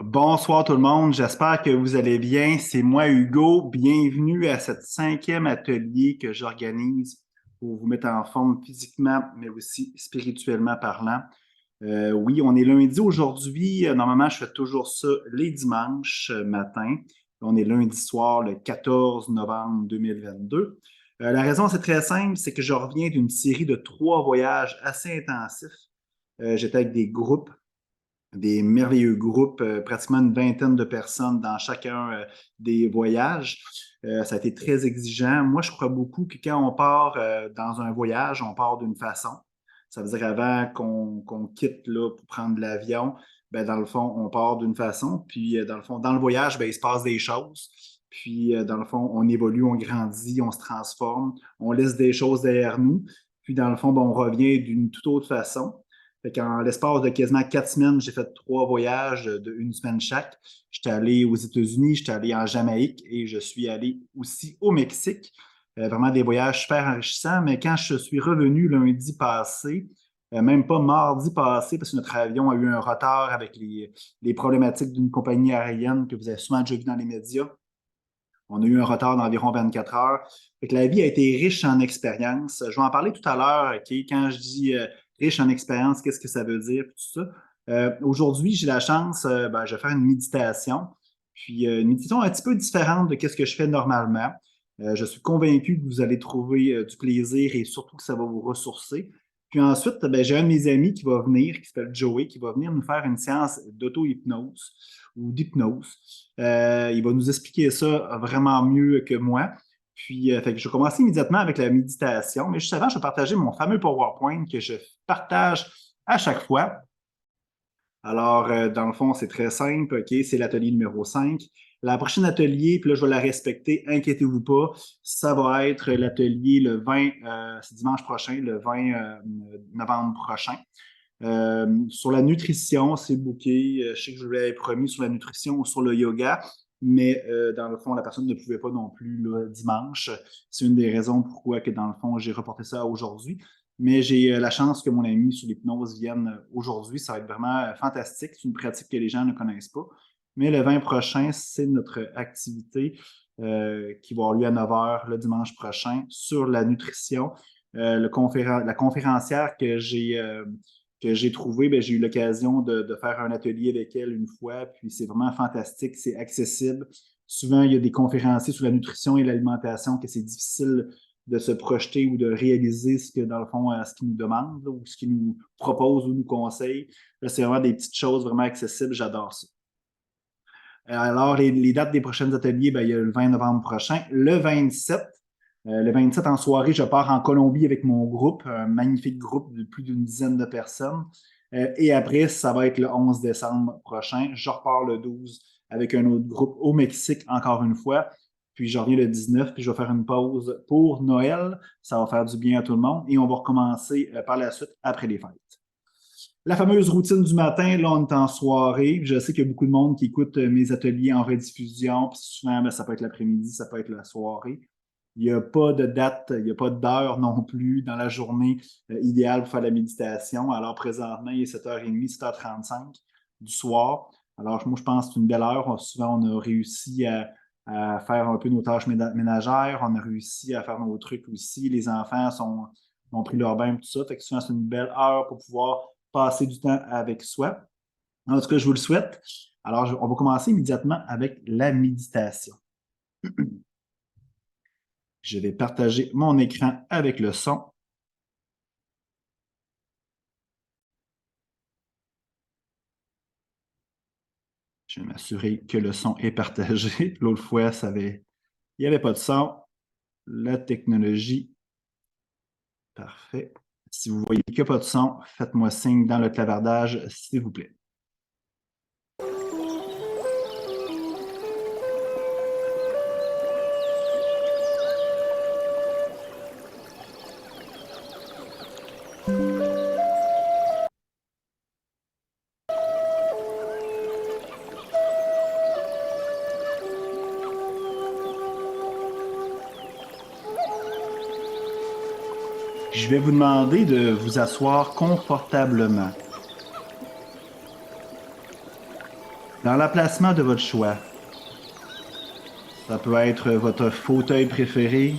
Bonsoir tout le monde, j'espère que vous allez bien. C'est moi Hugo. Bienvenue à cette cinquième atelier que j'organise pour vous mettre en forme physiquement, mais aussi spirituellement parlant. Oui, on est lundi aujourd'hui. Normalement, je fais toujours ça les dimanches matin. On est lundi soir, le 14 novembre 2022. La raison, c'est très simple, c'est que je reviens d'une série de 3 voyages assez intensifs. J'étais avec des merveilleux groupes, pratiquement une vingtaine de personnes dans chacun des voyages. Ça a été très exigeant. Moi, je crois beaucoup que quand on part dans un voyage, on part d'une façon. Ça veut dire avant qu'on quitte là, pour prendre l'avion, ben, dans le fond, on part d'une façon. Puis, dans le fond, dans le voyage, ben, il se passe des choses. Puis, dans le fond, on évolue, on grandit, on se transforme, on laisse des choses derrière nous. Puis, dans le fond, ben, on revient d'une toute autre façon. Fait qu'en l'espace de quasiment 4 semaines, j'ai fait 3 voyages de une semaine chaque. J'étais allé aux États-Unis, j'étais allé en Jamaïque et je suis allé aussi au Mexique. Vraiment des voyages super enrichissants. Mais quand je suis revenu lundi passé, même pas mardi passé, parce que notre avion a eu un retard avec les problématiques d'une compagnie aérienne que vous avez souvent déjà vu dans les médias. On a eu un retard d'environ 24 heures. Fait que la vie a été riche en expériences. Je vais en parler tout à l'heure, OK? Quand je dis riche en expérience, qu'est-ce que ça veut dire, tout ça. Aujourd'hui, j'ai la chance, je vais faire une méditation. Puis une méditation un petit peu différente de ce que je fais normalement. Je suis convaincu que vous allez trouver du plaisir et surtout que ça va vous ressourcer. Puis ensuite, j'ai un de mes amis qui va venir, qui s'appelle Joey, qui va venir nous faire une séance d'auto-hypnose ou d'hypnose. Il va nous expliquer ça vraiment mieux que moi. Puis, fait que je vais commencer immédiatement avec la méditation, mais juste avant, je vais partager mon fameux PowerPoint que je partage à chaque fois. Alors, dans le fond, c'est très simple, OK? C'est l'atelier numéro 5. La prochaine atelier, puis là, je vais la respecter, inquiétez-vous pas, ça va être l'atelier le 20, c'est dimanche prochain, le 20 novembre prochain. Sur la nutrition, c'est booké. Je sais que je vous l'avais promis sur la nutrition ou sur le yoga, mais dans le fond, la personne ne pouvait pas non plus là, dimanche. C'est une des raisons pourquoi que dans le fond, j'ai reporté ça à aujourd'hui. Mais j'ai la chance que mon ami sur l'hypnose vienne aujourd'hui. Ça va être vraiment fantastique. C'est une pratique que les gens ne connaissent pas. Mais le 20 prochain, c'est notre activité qui va avoir lieu à 9 heures le dimanche prochain sur la nutrition. La conférencière que j'ai trouvé, ben, j'ai eu l'occasion de faire un atelier avec elle une fois, puis c'est vraiment fantastique, c'est accessible. Souvent, il y a des conférenciers sur la nutrition et l'alimentation que c'est difficile de se projeter ou de réaliser ce que, dans le fond, ce qu'ils nous demandent là, ou ce qu'ils nous proposent ou nous conseillent. Là, c'est vraiment des petites choses vraiment accessibles, j'adore ça. Alors, les dates des prochains ateliers, ben, il y a le 20 novembre prochain. Le 27 en soirée, je pars en Colombie avec mon groupe, un magnifique groupe de plus d'une dizaine de personnes. Et après, ça va être le 11 décembre prochain. Je repars le 12 avec un autre groupe au Mexique, encore une fois. Puis je reviens le 19, puis je vais faire une pause pour Noël. Ça va faire du bien à tout le monde. Et on va recommencer par la suite après les fêtes. La fameuse routine du matin, là, on est en soirée. Je sais qu'il y a beaucoup de monde qui écoute mes ateliers en rediffusion. Puis souvent, ben, ça peut être l'après-midi, ça peut être la soirée. Il n'y a pas de date, il n'y a pas d'heure non plus dans la journée idéale pour faire la méditation. Alors, présentement, il est 7h30, 7h35 du soir. Alors, moi, je pense que c'est une belle heure. Souvent, on a réussi à faire un peu nos tâches ménagères. On a réussi à faire nos trucs aussi. Les enfants ont pris leur bain, tout ça. Fait que souvent, c'est une belle heure pour pouvoir passer du temps avec soi. En tout cas, je vous le souhaite. Alors, on va commencer immédiatement avec la méditation. Je vais partager mon écran avec le son. Je vais m'assurer que le son est partagé. L'autre fois, il n'y avait pas de son. La technologie, parfait. Si vous voyez qu'il n'y a pas de son, faites-moi signe dans le clavardage, s'il vous plaît. Je vais vous demander de vous asseoir confortablement. Dans l'emplacement de votre choix, ça peut être votre fauteuil préféré,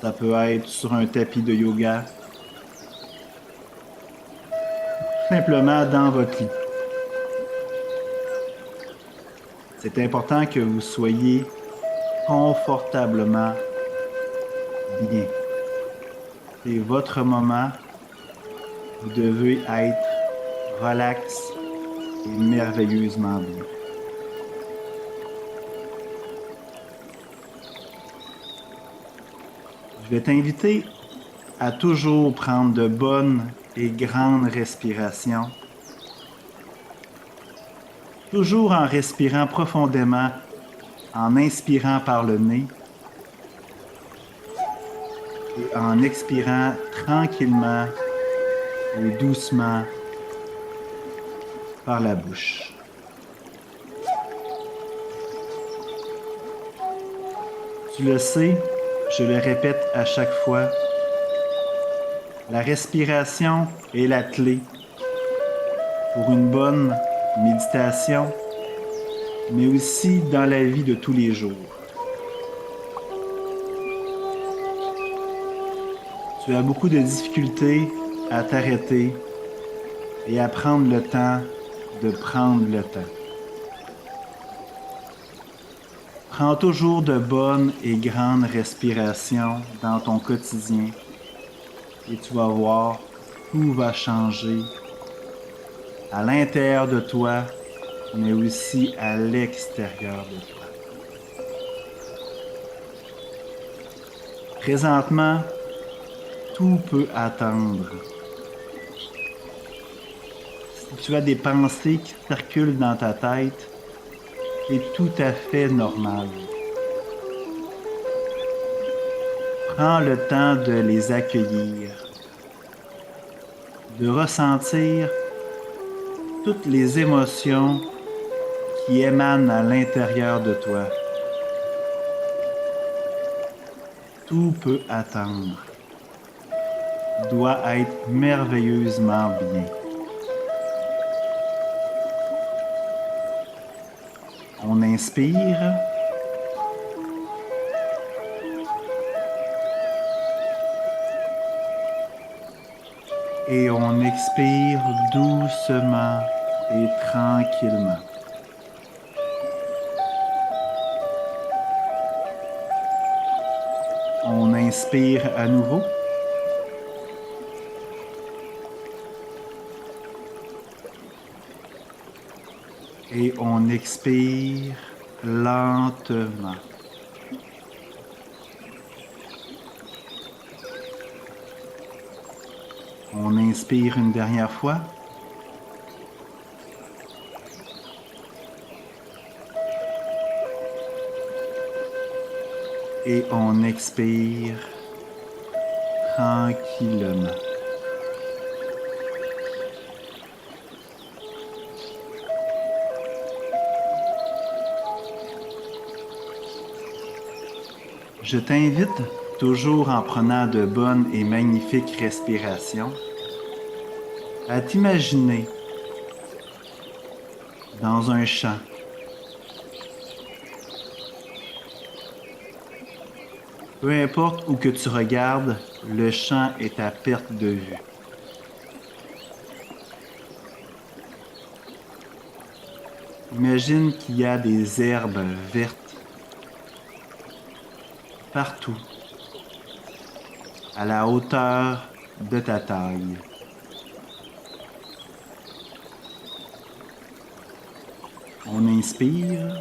ça peut être sur un tapis de yoga, simplement dans votre lit. C'est important que vous soyez confortablement bien. C'est votre moment. Vous devez être relax et merveilleusement bien. Je vais t'inviter à toujours prendre de bonnes et grandes respirations. Toujours en respirant profondément, en inspirant par le nez et en expirant tranquillement et doucement par la bouche. Tu le sais, je le répète à chaque fois, la respiration est la clé pour une bonne méditation, mais aussi dans la vie de tous les jours. Tu as beaucoup de difficultés à t'arrêter et à prendre le temps de prendre le temps. Prends toujours de bonnes et grandes respirations dans ton quotidien et tu vas voir, tout va changer à l'intérieur de toi, mais aussi à l'extérieur de toi. Présentement, tout peut attendre. Si tu as des pensées qui circulent dans ta tête, c'est tout à fait normal. Prends le temps de les accueillir, de ressentir toutes les émotions qui émanent à l'intérieur de toi. Tout peut attendre. Doit être merveilleusement bien. On inspire. Et on expire doucement et tranquillement. On inspire à nouveau. Et on expire lentement. On inspire une dernière fois. Et on expire tranquillement. Je t'invite, toujours en prenant de bonnes et magnifiques respirations, à t'imaginer dans un champ. Peu importe où que tu regardes, le champ est à perte de vue. Imagine qu'il y a des herbes vertes partout, à la hauteur de ta taille. On inspire.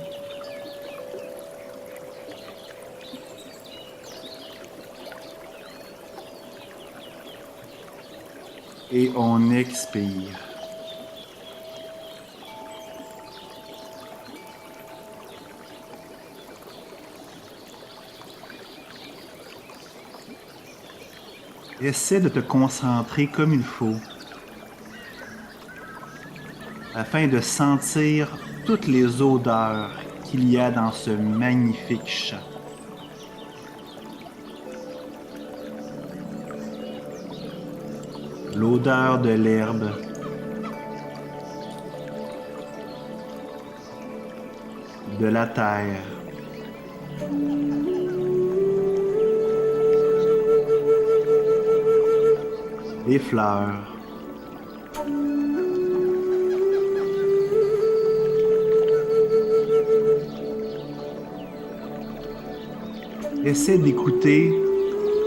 Et on expire. Essaie de te concentrer comme il faut afin de sentir toutes les odeurs qu'il y a dans ce magnifique champ. L'odeur de l'herbe, de la terre. Les fleurs. Essaie d'écouter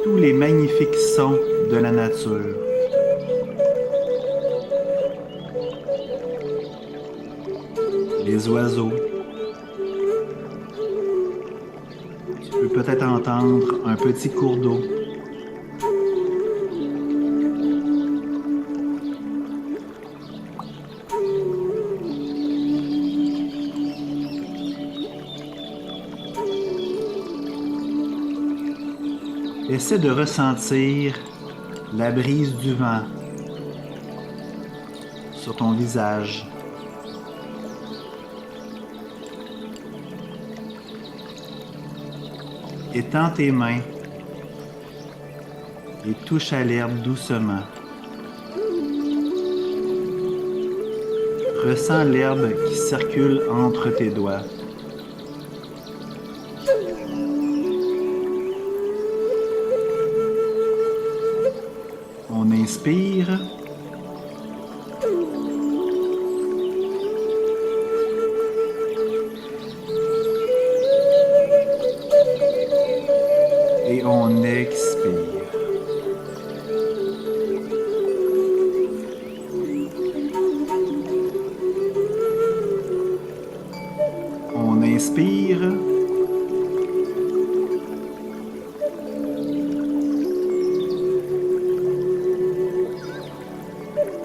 tous les magnifiques sons de la nature. Les oiseaux. Tu peux peut-être entendre un petit cours d'eau. Essaie de ressentir la brise du vent sur ton visage. Étends tes mains et touche à l'herbe doucement. Ressens l'herbe qui circule entre tes doigts. On inspire. Et on expire. On inspire.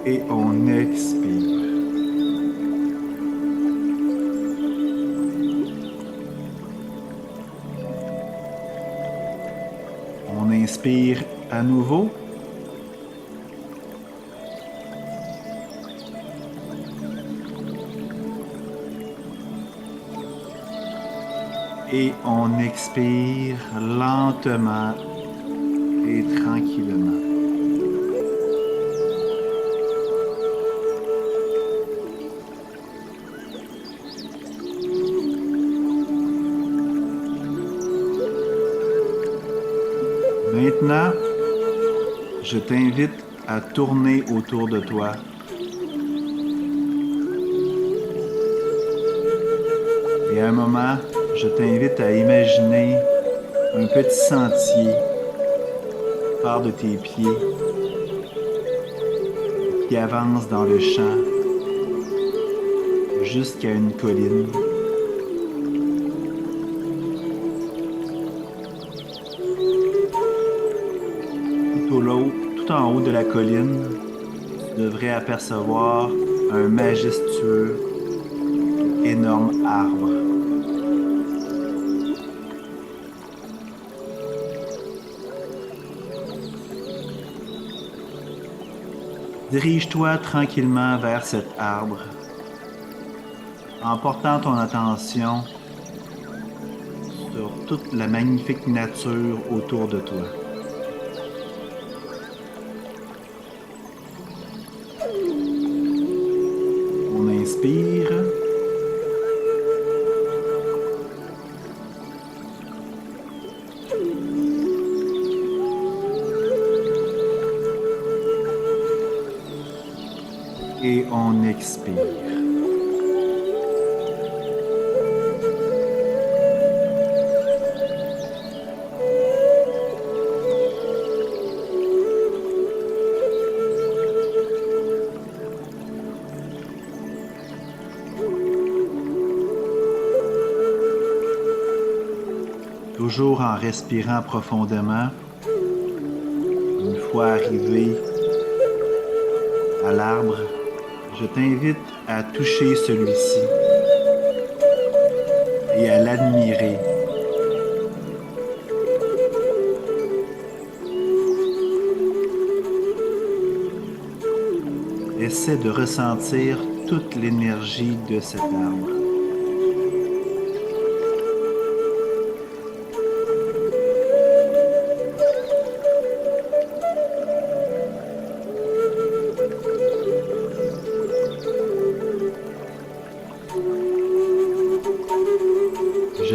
Et on expire. On inspire à nouveau. Et on expire lentement et tranquillement. Maintenant, je t'invite à tourner autour de toi. Et à un moment, je t'invite à imaginer un petit sentier part de tes pieds qui avance dans le champ jusqu'à une colline. Tout en haut de la colline, tu devrais apercevoir un majestueux, énorme arbre. Dirige-toi tranquillement vers cet arbre en portant ton attention sur toute la magnifique nature autour de toi. On inspire. Et on expire. Toujours en respirant profondément. Une fois arrivé à l'arbre, je t'invite à toucher celui-ci et à l'admirer. Essaie de ressentir toute l'énergie de cet arbre.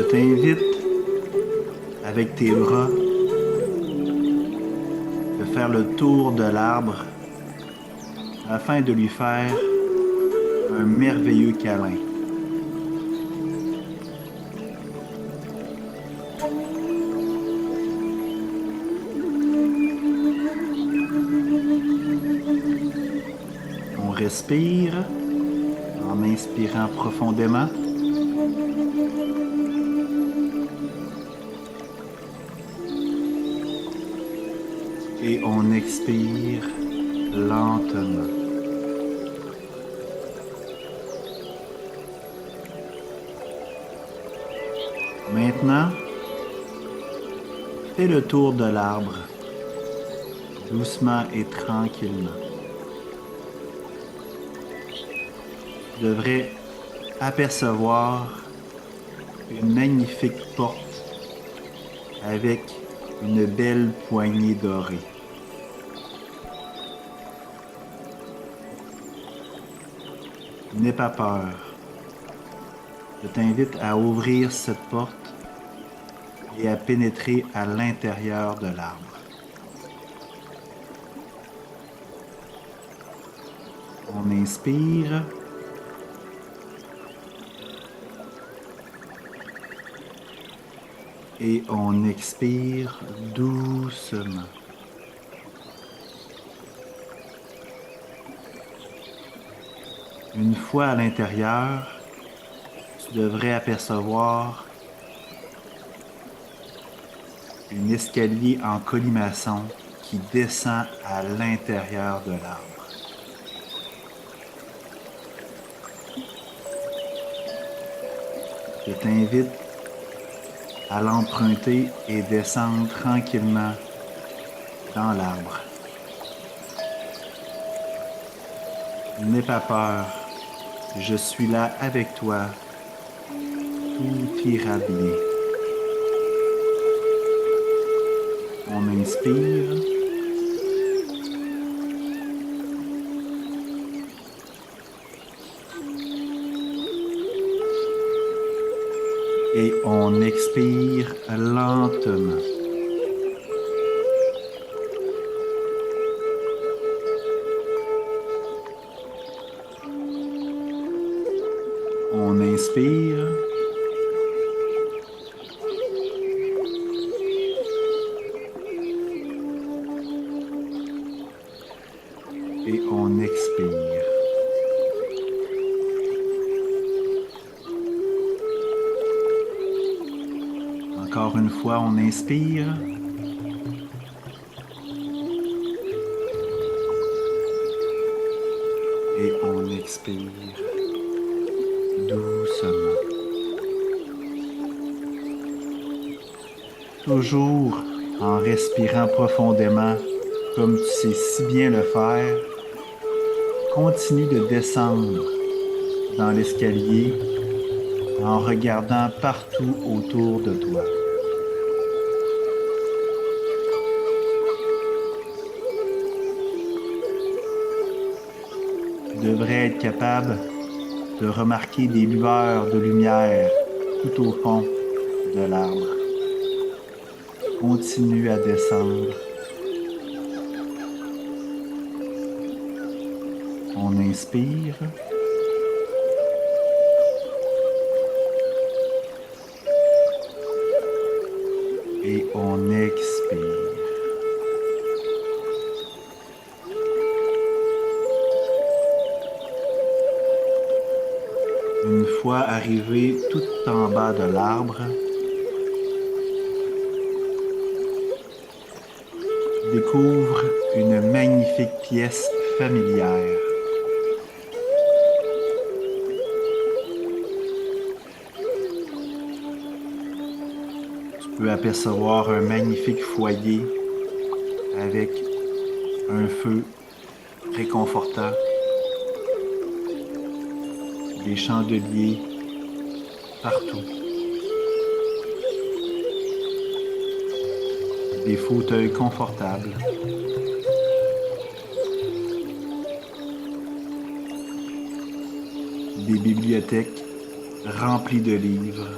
t'invite, avec tes bras, de faire le tour de l'arbre afin de lui faire un merveilleux câlin. On respire en inspirant profondément. Et on expire lentement. Maintenant, fais le tour de l'arbre, doucement et tranquillement. Tu devrais apercevoir une magnifique porte avec une belle poignée dorée. N'aie pas peur. Je t'invite à ouvrir cette porte et à pénétrer à l'intérieur de l'arbre. On inspire. Et on expire doucement. Une fois à l'intérieur, tu devrais apercevoir un escalier en colimaçon qui descend à l'intérieur de l'arbre. Je t'invite à l'emprunter et descendre tranquillement dans l'arbre. N'aie pas peur, je suis là avec toi, tout ira bien. On inspire. Et on expire lentement. On inspire. Et on expire. Encore une fois, on inspire. Et on expire doucement. Toujours en respirant profondément, comme tu sais si bien le faire, continue de descendre dans l'escalier en regardant partout autour de toi. Tu devrais être capable de remarquer des lueurs de lumière tout au fond de l'arbre. Continue à descendre. On inspire. Et on expire. Une fois arrivé tout en bas de l'arbre, découvre une magnifique pièce familière. Tu peux apercevoir un magnifique foyer avec un feu réconfortant, des chandeliers partout, des fauteuils confortables, des bibliothèques remplies de livres,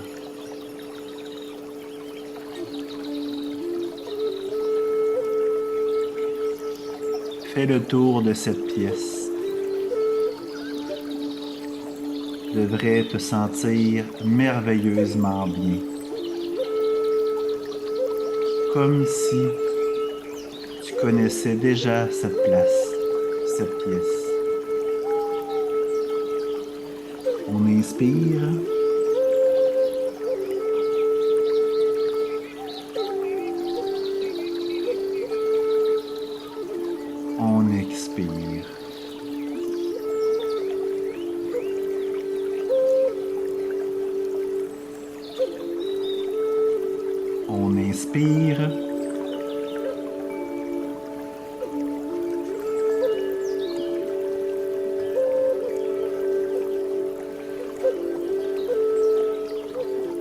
Fais le tour de cette pièce. Tu devrais te sentir merveilleusement bien. Comme si tu connaissais déjà cette place, cette pièce. On inspire. On expire. On inspire.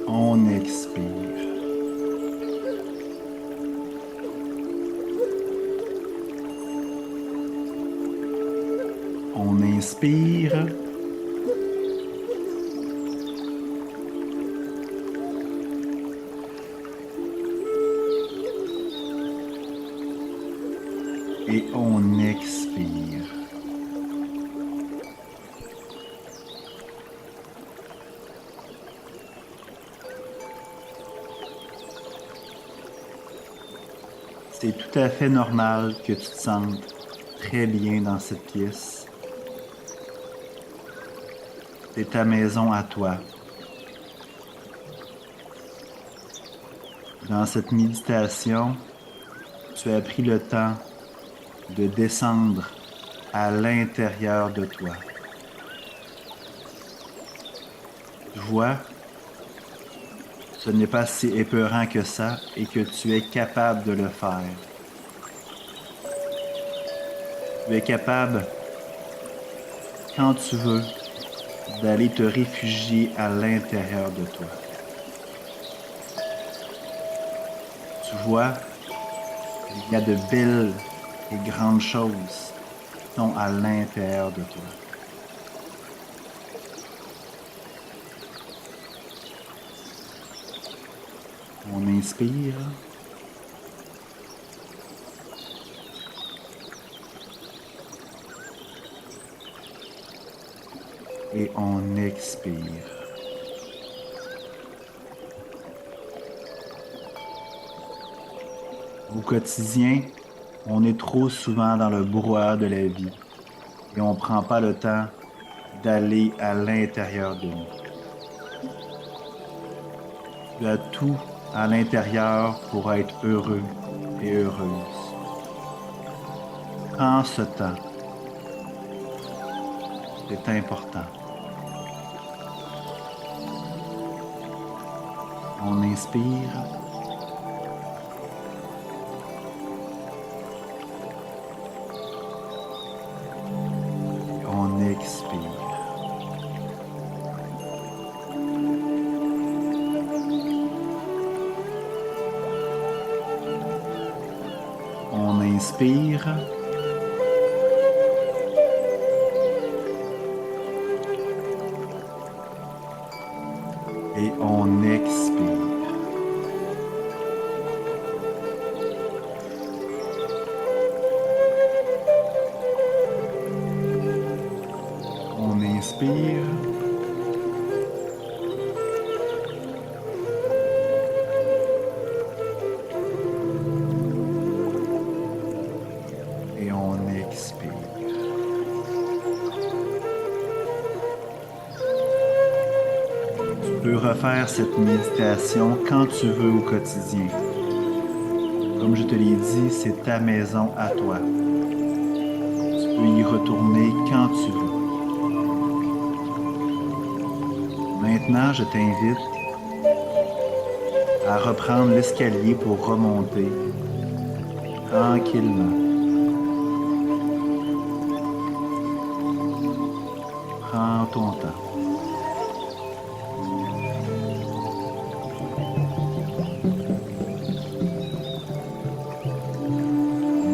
On expire. On inspire. Et on expire. C'est tout à fait normal que tu te sentes très bien dans cette pièce. C'est ta maison à toi. Dans cette méditation, tu as pris le temps de descendre à l'intérieur de toi. Tu vois, ce n'est pas si épeurant que ça et que tu es capable de le faire. Tu es capable, quand tu veux, d'aller te réfugier à l'intérieur de toi. Tu vois, il y a de belles et grandes choses qui sont à l'intérieur de toi. On inspire. Et on expire. Au quotidien, on est trop souvent dans le brouhaha de la vie et on ne prend pas le temps d'aller à l'intérieur de nous. Tu as tout à l'intérieur pour être heureux et heureuse. Prends ce temps. C'est important. On inspire. On expire. On inspire. Et on expire. On inspire. Et on expire. Tu peux refaire cette méditation quand tu veux au quotidien. Comme je te l'ai dit, c'est ta maison à toi. Tu peux y retourner quand tu veux. Maintenant, je t'invite à reprendre l'escalier pour remonter tranquillement. Prends ton temps.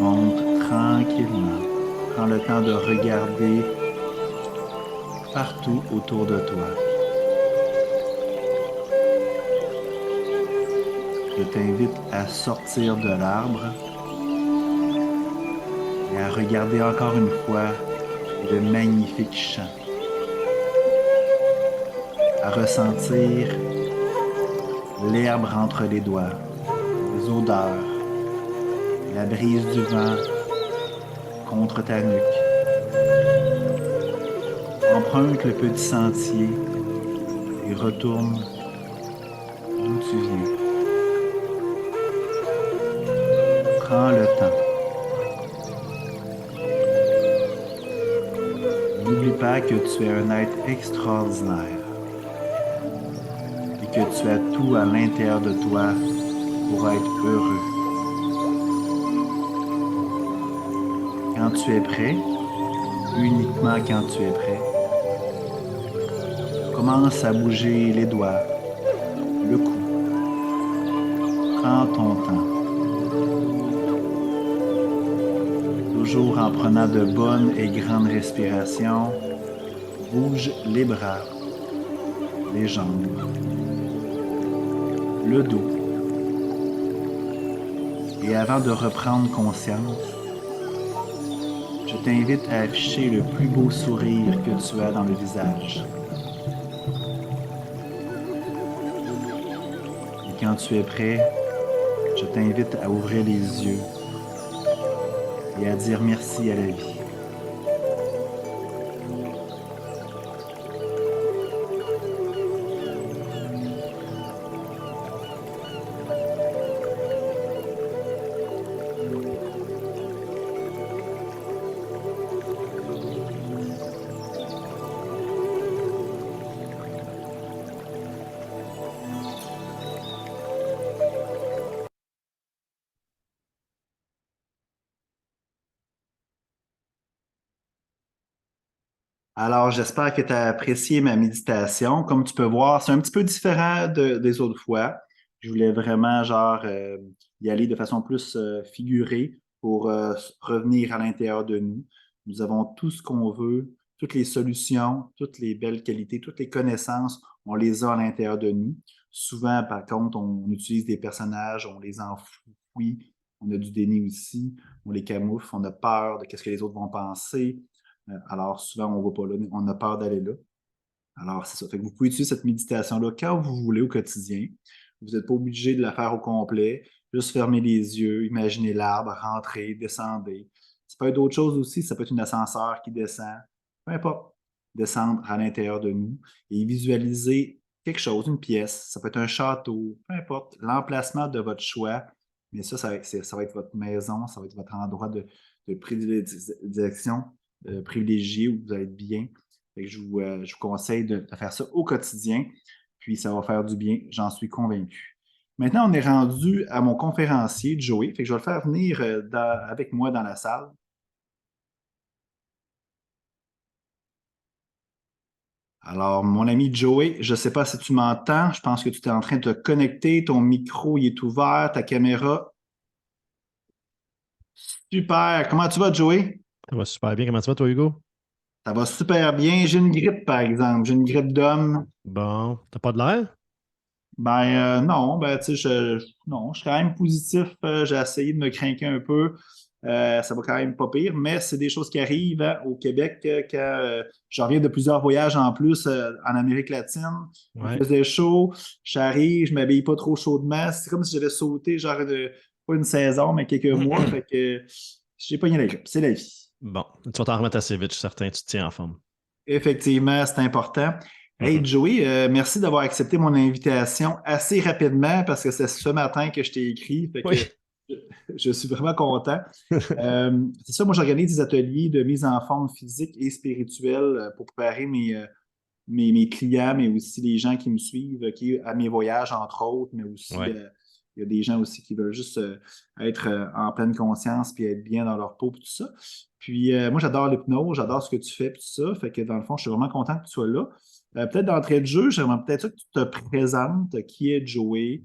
Monte tranquillement. Prends le temps de regarder partout autour de toi. Je t'invite à sortir de l'arbre et à regarder encore une fois de magnifiques champs, à ressentir l'herbe entre les doigts, les odeurs, la brise du vent contre ta nuque. Emprunte le petit sentier et retourne d'où tu viens. Prends le temps. N'oublie pas que tu es un être extraordinaire et que tu as tout à l'intérieur de toi pour être heureux. Quand tu es prêt, uniquement quand tu es prêt, commence à bouger les doigts, le cou. Prends ton temps. Toujours en prenant de bonnes et grandes respirations, bouge les bras, les jambes, le dos. Et avant de reprendre conscience, je t'invite à afficher le plus beau sourire que tu as dans le visage. Et quand tu es prêt, je t'invite à ouvrir les yeux et à dire merci à la vie. Alors, j'espère que tu as apprécié ma méditation. Comme tu peux voir, c'est un petit peu différent des autres fois. Je voulais vraiment, y aller de façon plus figurée pour revenir à l'intérieur de nous. Nous avons tout ce qu'on veut, toutes les solutions, toutes les belles qualités, toutes les connaissances, on les a à l'intérieur de nous. Souvent, par contre, on utilise des personnages, on les enfouit, on a du déni aussi, on les camoufle, on a peur de ce que les autres vont penser. Alors, souvent, on ne va pas là, on a peur d'aller là. Alors, c'est ça. Fait que vous pouvez utiliser cette méditation-là quand vous voulez au quotidien. Vous n'êtes pas obligé de la faire au complet. Juste fermer les yeux, imaginez l'arbre, rentrer, descendez. Ça peut être d'autres choses aussi. Ça peut être une ascenseur qui descend. Peu importe. Descendre à l'intérieur de nous et visualiser quelque chose, une pièce. Ça peut être un château. Peu importe. L'emplacement de votre choix. Mais ça va être votre maison. Ça va être votre endroit de prédilection privilégié où vous allez être bien. Fait que je vous conseille de faire ça au quotidien, puis ça va faire du bien, j'en suis convaincu. Maintenant, on est rendu à mon conférencier, Joey. Fait que je vais le faire venir avec moi dans la salle. Alors, mon ami Joey, je ne sais pas si tu m'entends. Je pense que tu es en train de te connecter. Ton micro il est ouvert, ta caméra. Super. Comment tu vas, Joey? Ça va super bien. Comment tu vas, toi, Hugo? Ça va super bien. J'ai une grippe, par exemple. J'ai une grippe d'homme. Bon, t'as pas de l'air? Non, tu sais, non, je suis quand même positif. J'ai essayé de me craquer un peu. Ça va quand même pas pire, mais c'est des choses qui arrivent hein, au Québec quand je reviens de plusieurs voyages en plus en Amérique latine. Il Ouais. faisait chaud, j'arrive, je m'habille pas trop chaudement. C'est comme si j'avais sauté, pas une saison, mais quelques mois. Fait que j'ai pogné la grippe. C'est la vie. Bon, tu vas t'en remettre assez vite, je suis certain, tu te tiens en forme. Effectivement, c'est important. Hey Mhm. Joey, merci d'avoir accepté mon invitation assez rapidement parce que c'est ce matin que je t'ai écrit. Fait Oui. que je, je suis vraiment content. C'est ça, moi j'organise des ateliers de mise en forme physique et spirituelle pour préparer mes clients, mais aussi les gens qui me suivent, à mes voyages, entre autres, mais aussi Ouais. il y a des gens aussi qui veulent juste être en pleine conscience puis être bien dans leur peau puis tout ça. Puis moi, j'adore l'hypnose, j'adore ce que tu fais puis tout ça. Fait que dans le fond, je suis vraiment content que tu sois là. Peut-être d'entrée de jeu, j'aimerais peut-être ça que tu te présentes, qui est Joey,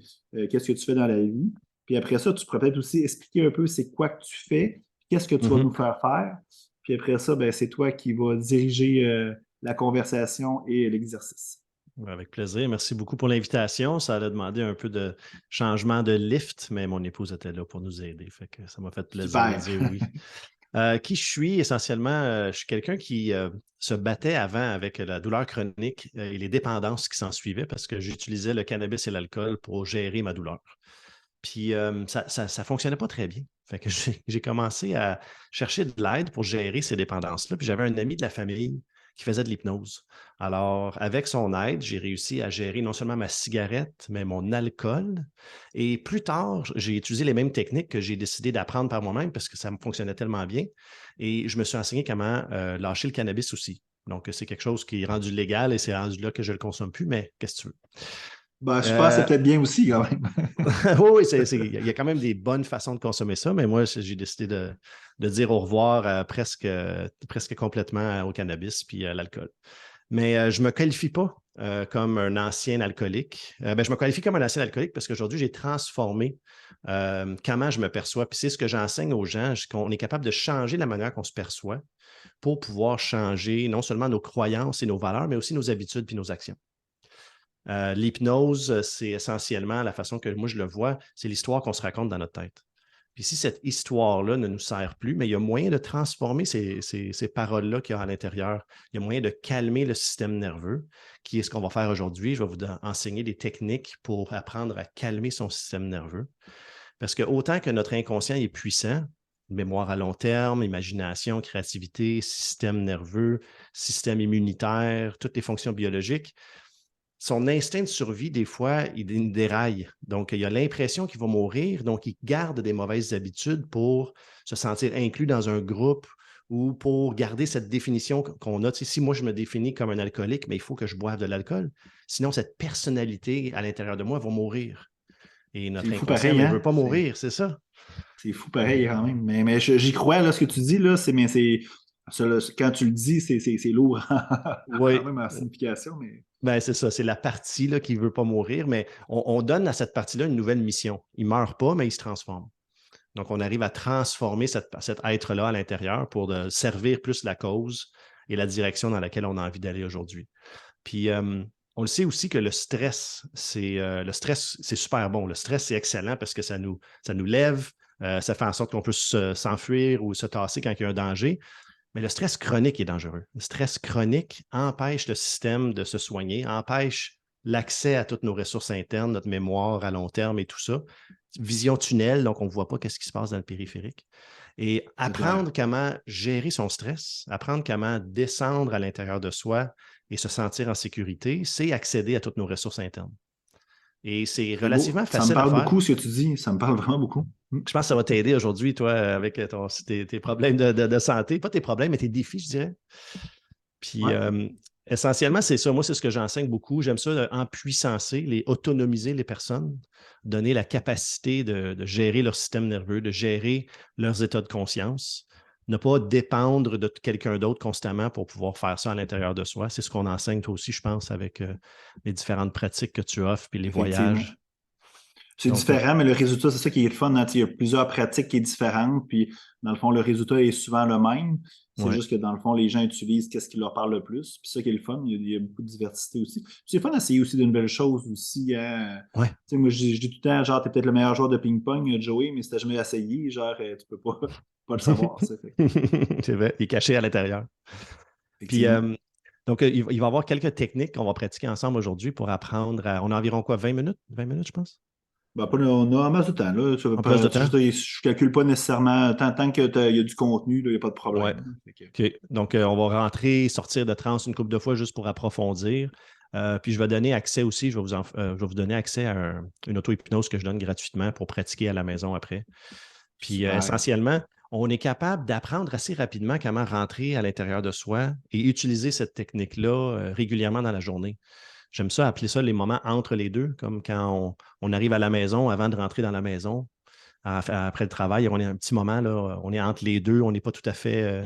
qu'est-ce que tu fais dans la vie. Puis après ça, tu pourrais peut-être aussi expliquer un peu c'est quoi que tu fais, qu'est-ce que tu vas nous Mhm. faire faire. Puis après ça, ben, c'est toi qui vas diriger la conversation et l'exercice. Avec plaisir. Merci beaucoup pour l'invitation. Ça allait demander un peu de changement de lift, mais mon épouse était là pour nous aider. Fait que ça m'a fait plaisir de Super. dire oui. Qui je suis, essentiellement, je suis quelqu'un qui se battait avant avec la douleur chronique et les dépendances qui s'en suivaient parce que j'utilisais le cannabis et l'alcool pour gérer ma douleur. Puis ça fonctionnait pas très bien. Fait que j'ai commencé à chercher de l'aide pour gérer ces dépendances-là. Puis j'avais un ami de la famille qui faisait de l'hypnose. Alors, avec son aide, j'ai réussi à gérer non seulement ma cigarette, mais mon alcool. Et plus tard, j'ai utilisé les mêmes techniques que j'ai décidé d'apprendre par moi-même parce que ça me fonctionnait tellement bien. Et je me suis enseigné comment lâcher le cannabis aussi. Donc, c'est quelque chose qui est rendu légal et c'est rendu là que je ne le consomme plus, mais qu'est-ce que tu veux? Ben, je pense que c'est Euh, peut-être bien aussi, quand même. oui, il y a quand même des bonnes façons de consommer ça, mais moi, j'ai décidé de dire au revoir presque complètement au cannabis puis à l'alcool. Mais je ne me qualifie pas comme un ancien alcoolique. Je me qualifie comme un ancien alcoolique parce qu'aujourd'hui, j'ai transformé comment je me perçois. Puis c'est ce que j'enseigne aux gens, qu'on est capable de changer la manière qu'on se perçoit pour pouvoir changer non seulement nos croyances et nos valeurs, mais aussi nos habitudes puis nos actions. L'hypnose, c'est essentiellement la façon que moi je le vois, c'est l'histoire qu'on se raconte dans notre tête. Puis si cette histoire-là ne nous sert plus, mais il y a moyen de transformer ces paroles-là qu'il y a à l'intérieur. Il y a moyen de calmer le système nerveux, qui est ce qu'on va faire aujourd'hui. Je vais vous enseigner des techniques pour apprendre à calmer son système nerveux. Parce que autant que notre inconscient est puissant, mémoire à long terme, imagination, créativité, système nerveux, système immunitaire, toutes les fonctions biologiques, son instinct de survie, des fois, il déraille. Donc, il a l'impression qu'il va mourir, donc il garde des mauvaises habitudes pour se sentir inclus dans un groupe ou pour garder cette définition qu'on a. Tu sais, si moi, je me définis comme un alcoolique, mais il faut que je boive de l'alcool. Sinon, cette personnalité à l'intérieur de moi va mourir. Et C'est notre fou inconscient pareil, ne veut hein? pas mourir, c'est ça. C'est fou pareil, quand même. Mais j'y crois, là, ce que tu dis, là, mais ça, là, quand tu le dis, c'est lourd quand Oui, même en signification, mais ben, c'est ça, c'est la partie là, qui ne veut pas mourir, mais on donne à cette partie-là une nouvelle mission. Il ne meurt pas, mais il se transforme. Donc, on arrive à transformer cet être-là à l'intérieur pour servir plus la cause et la direction dans laquelle on a envie d'aller aujourd'hui. Puis, on le sait aussi que le stress, c'est super bon. Le stress, c'est excellent parce que ça nous lève, ça fait en sorte qu'on peut s'enfuir ou se tasser quand il y a un danger. Mais le stress chronique est dangereux. Le stress chronique empêche le système de se soigner, empêche l'accès à toutes nos ressources internes, notre mémoire à long terme et tout ça. Vision tunnel, donc on ne voit pas ce qui se passe dans le périphérique. Et c'est clair. apprendre comment gérer son stress, apprendre comment descendre à l'intérieur de soi et se sentir en sécurité, c'est accéder à toutes nos ressources internes. Et c'est C'est beau. relativement Ça me facile à parle faire. beaucoup, ce que tu dis. Ça me parle vraiment beaucoup. Je pense que ça va t'aider aujourd'hui, toi, avec tes problèmes de santé. Pas tes problèmes, mais tes défis, je dirais. Puis, Ouais, essentiellement, c'est ça. Moi, c'est ce que j'enseigne beaucoup. J'aime ça, empuissancer, autonomiser les personnes, donner la capacité de gérer leur système nerveux, de gérer leurs états de conscience, ne pas dépendre de quelqu'un d'autre constamment pour pouvoir faire ça à l'intérieur de soi. C'est ce qu'on enseigne, toi aussi, je pense, avec les différentes pratiques que tu offres, puis les effectivement. voyages. C'est Donc, différent, mais le résultat, c'est ça qui est le fun, hein. Il y a plusieurs pratiques qui sont différentes, puis dans le fond, le résultat est souvent le même. C'est ouais. juste que dans le fond, les gens utilisent qu'est-ce qui leur parle le plus. Puis ça qui est le fun, il y a beaucoup de diversité aussi. Puis c'est fun d'essayer aussi de nouvelles choses aussi, hein. Ouais. Tu sais, moi, je dis tout le temps, genre, t'es peut-être le meilleur joueur de ping-pong, Joey, mais si t'as jamais essayé, genre, tu peux pas, pas le savoir, ça. C'est vrai, il est caché à l'intérieur. Puis, Effectivement. donc, il va y avoir quelques techniques qu'on va pratiquer ensemble aujourd'hui pour apprendre on a environ quoi, 20 minutes? 20 minutes, je pense? Ben, on a en masse de temps, là. En plus de temps? Je calcule pas nécessairement, tant qu'il y a du contenu, il n'y a pas de Ouais. problème. Fait que, OK. Donc, on va rentrer, sortir de transe une couple de fois juste pour approfondir. Puis, je vais donner accès aussi, je vais vous donner accès à une auto-hypnose que je donne gratuitement pour pratiquer à la maison après. Puis, super. essentiellement, on est capable d'apprendre assez rapidement comment rentrer à l'intérieur de soi et utiliser cette technique-là régulièrement dans la journée. J'aime ça appeler ça les moments entre les deux, comme quand on arrive à la maison, avant de rentrer dans la maison, après le travail, on est un petit moment, là, on est entre les deux, on n'est pas tout à fait,